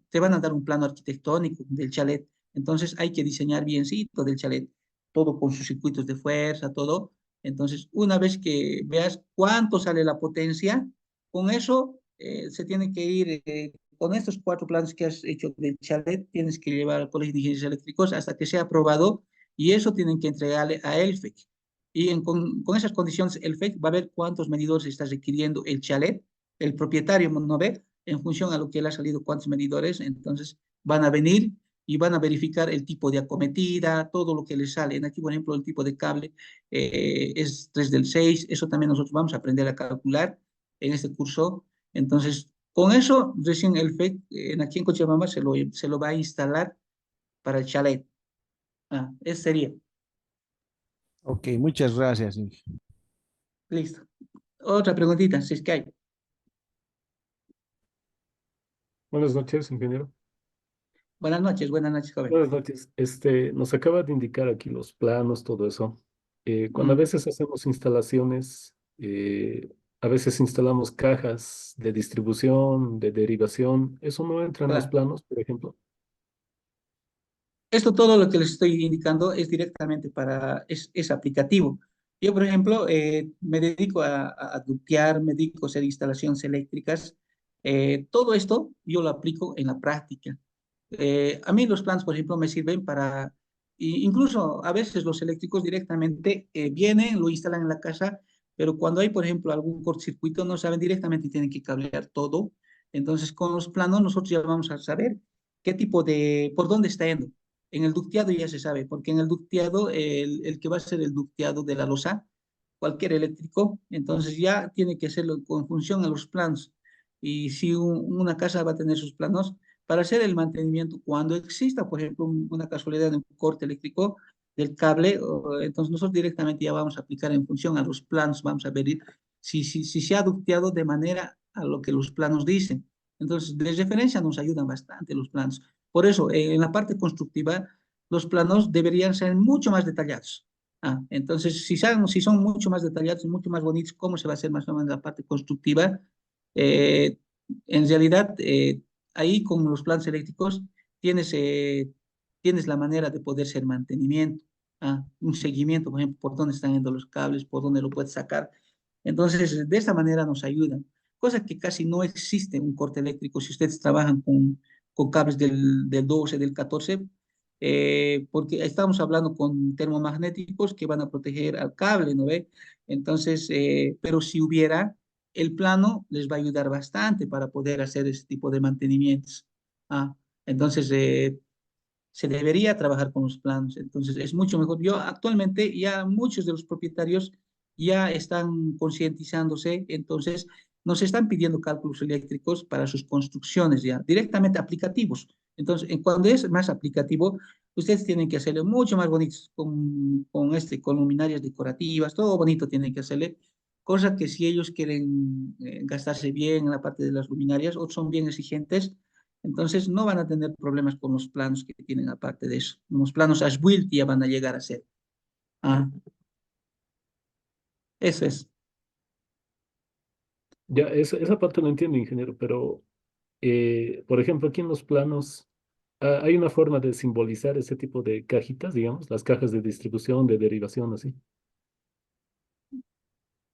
Te van a dar un plano arquitectónico del chalet. Entonces, hay que diseñar biencito del chalet, todo con sus circuitos de fuerza, todo. Entonces, una vez que veas cuánto sale la potencia, con eso se tiene que ir, con estos 4 planos que has hecho del chalet, tienes que llevar al Colegio de Ingenieros Eléctricos hasta que sea aprobado, y eso tienen que entregarle a ELFEC. Y con esas condiciones, el FEC va a ver cuántos medidores está requiriendo el chalet, el propietario no ve, en función a lo que le ha salido cuántos medidores, entonces van a venir y van a verificar el tipo de acometida, todo lo que les sale. Aquí, por ejemplo, el tipo de cable es 3 del 6. Eso también nosotros vamos a aprender a calcular en este curso. Entonces, con eso, recién el FEC aquí en Cochabamba se lo va a instalar para el chalet. Ese sería. Ok, muchas gracias, Inge. Listo. Otra preguntita, si es que hay. Buenas noches, ingeniero. Buenas noches, joven. Buenas noches. Nos acaba de indicar aquí los planos, todo eso. Cuando a Mm, veces hacemos instalaciones, a veces instalamos cajas de distribución, de derivación. ¿Eso no entra en los claro. planos, por ejemplo? Esto todo lo que les estoy indicando es directamente es aplicativo. Yo, por ejemplo, me dedico a ductear, me dedico a hacer instalaciones eléctricas. Todo esto yo lo aplico en la práctica. A mí los planos, por ejemplo, me sirven incluso a veces los eléctricos directamente vienen, lo instalan en la casa, pero cuando hay, por ejemplo, algún cortocircuito, no saben directamente, tienen que cablear todo. Entonces, con los planos nosotros ya vamos a saber por dónde está yendo. En el ducteado ya se sabe, porque en el ducteado, el que va a ser el ducteado de la losa, cualquier eléctrico, entonces ya tiene que hacerlo con función a los planos. Y si una casa va a tener sus planos, para hacer el mantenimiento, cuando exista, por ejemplo, una casualidad de un corte eléctrico del cable, entonces nosotros directamente ya vamos a aplicar en función a los planos, vamos a ver si se ha ducteado de manera a lo que los planos dicen. Entonces, de referencia nos ayudan bastante los planos. Por eso, en la parte constructiva, los planos deberían ser mucho más detallados. Entonces, si son mucho más detallados y mucho más bonitos, ¿cómo se va a hacer más o menos la parte constructiva? Eh, en realidad, ahí con los planos eléctricos tienes, eh, tienes la manera de poder hacer mantenimiento, un seguimiento, por ejemplo, por dónde están yendo los cables, por dónde lo puedes sacar. Entonces, de esta manera nos ayudan, cosa que casi no existe en un corte eléctrico si ustedes trabajan con cables del 12, del 14, porque estamos hablando con termomagnéticos que van a proteger al cable, ¿no ve? Entonces, pero si hubiera, el plano les va a ayudar bastante para poder hacer ese tipo de mantenimientos. Entonces, se debería trabajar con los planos. Entonces, es mucho mejor. Yo actualmente ya muchos de los propietarios ya están concientizándose, entonces nos están pidiendo cálculos eléctricos para sus construcciones ya, directamente aplicativos. Entonces, cuando es más aplicativo, ustedes tienen que hacerle mucho más bonitos con luminarias decorativas, todo bonito tienen que hacerle, cosa que si ellos quieren gastarse bien en la parte de las luminarias, o son bien exigentes, entonces no van a tener problemas con los planos que tienen aparte de eso. Los planos as built ya van a llegar a ser. Ah, eso es. Ya, esa parte no entiendo, ingeniero, pero, por ejemplo, aquí en los planos hay una forma de simbolizar ese tipo de cajitas, digamos, las cajas de distribución, de derivación, así,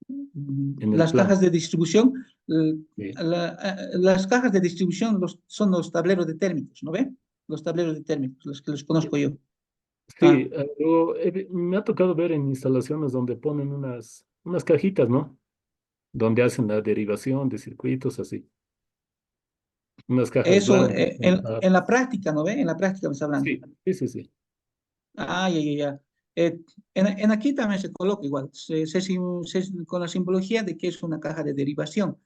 en el Las plano. cajas de distribución, Sí. las cajas de distribución son los tableros de térmicos, ¿no ve? Los tableros de térmicos, los que los conozco yo. Ah, Sí, me ha tocado ver en instalaciones donde ponen unas cajitas, ¿no? Donde hacen la derivación de circuitos así, unas cajas eso, blancas. en la práctica, ¿no ve? En la práctica me está hablando. Sí, sí, sí, sí, Ya, ya, ya. En aquí también se coloca igual, con la simbología de que es una caja de derivación.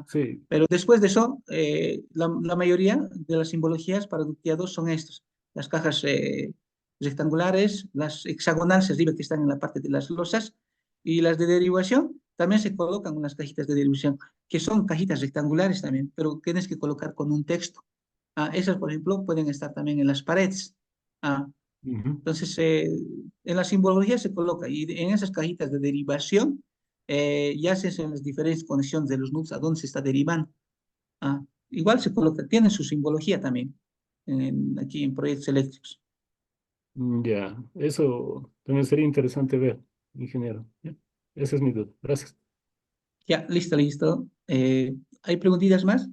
sí, Pero después de eso, la mayoría de las simbologías para ducteados son estos. Las cajas rectangulares, las hexagonales arriba que están en la parte de las losas, y las de derivación también se colocan unas cajitas de derivación, que son cajitas rectangulares también, pero tienes que colocar con un texto. Esas, por ejemplo, pueden estar también en las paredes. Ah, ujú. entonces, en la simbología se coloca y en esas cajitas de derivación ya se hacen las diferentes conexiones de los nudos a dónde se está derivando. Igual se coloca, tiene su simbología también aquí en proyectos eléctricos. Ya, eso también sería interesante ver, ingeniero. Ya, esa es mi duda. Gracias. Ya, listo, listo. ¿Hay preguntitas más?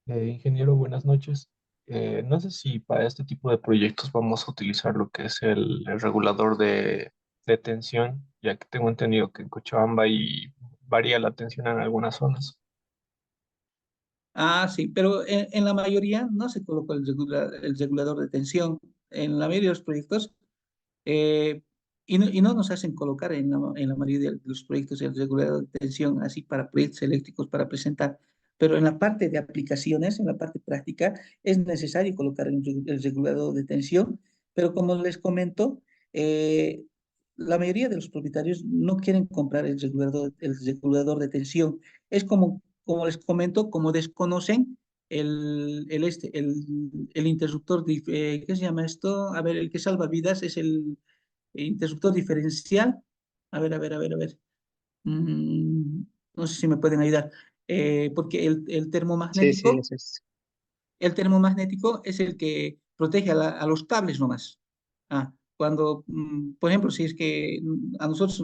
Ingeniero, buenas noches. No sé si para este tipo de proyectos vamos a utilizar lo que es el regulador de tensión, ya que tengo entendido que en Cochabamba y varía la tensión en algunas zonas. Ah, sí, pero en la mayoría no se colocó el regulador de tensión. En la mayoría de los proyectos, eh, y no nos hacen colocar en la mayoría de los proyectos el regulador de tensión, así para proyectos eléctricos para presentar. Pero en la parte de aplicaciones, en la parte práctica, es necesario colocar el regulador de tensión. Pero como les comento, eh, la mayoría de los propietarios no quieren comprar el regulador de tensión. Es como les comento, como desconocen el interruptor, ¿qué se llama esto? A ver, el que salva vidas es el interruptor diferencial. A ver. Mm, no sé si me pueden ayudar. Porque Sí, sí, ese es. el termomagnético es el que protege a los cables nomás. Cuando, por ejemplo, si es que a nosotros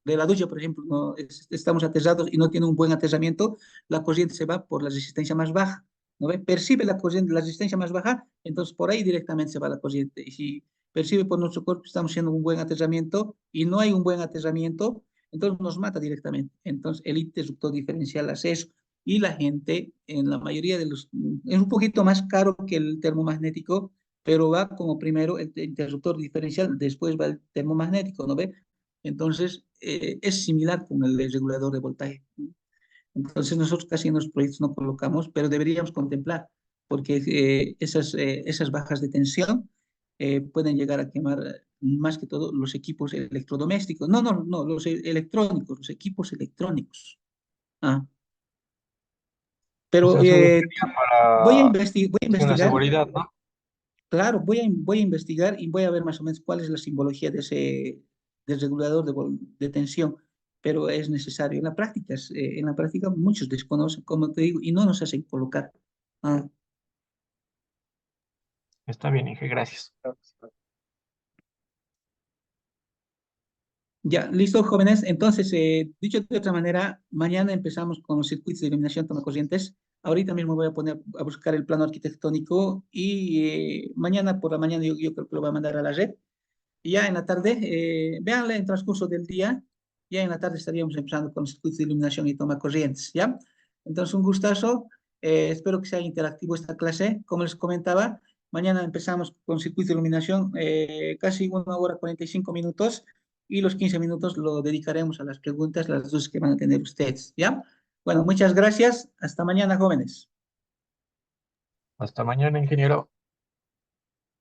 de la ducha, por ejemplo, no, estamos aterrados y no tiene un buen aterramiento, la corriente se va por la resistencia más baja. ¿No ve? Percibe la corriente, la resistencia más baja, entonces por ahí directamente se va la corriente. Y si percibe por nuestro cuerpo que estamos haciendo un buen aterramiento y no hay un buen aterramiento, entonces nos mata directamente. Entonces el interruptor diferencial hace eso y la gente, en la mayoría de los, es un poquito más caro que el termomagnético, pero va como primero el interruptor diferencial, después va el termomagnético, ¿no ve? Entonces, es similar con el regulador de voltaje. Entonces, nosotros casi en los proyectos no colocamos, pero deberíamos contemplar, porque esas bajas de tensión pueden llegar a quemar más que todo los equipos electrodomésticos. No, los electrónicos, los equipos electrónicos. Ah, O pero sea, solo sería para voy a una investigar, seguridad, ¿no? claro, voy a investigar y voy a ver más o menos cuál es la simbología del regulador de tensión, pero es necesario. En la práctica muchos desconocen, como te digo, y no nos hacen colocar. Ah, Está bien, Inge, gracias. ya, listo, jóvenes. Entonces, dicho de otra manera, mañana empezamos con los circuitos de iluminación tomacorrientes. Ahorita mismo voy a poner a buscar el plano arquitectónico y mañana por la mañana yo creo que lo voy a mandar a la red. Y ya en la tarde, véanla en transcurso del día, ya en la tarde estaríamos empezando con los circuitos de iluminación y toma corrientes, ¿ya? Entonces, un gustazo, espero que sea interactivo esta clase. Como les comentaba, mañana empezamos con circuitos de iluminación, casi 1 hora 45 minutos, y los 15 minutos lo dedicaremos a las preguntas, las dudas que van a tener ustedes, ¿ya? Bueno, muchas gracias. Hasta mañana, jóvenes. Hasta mañana, ingeniero.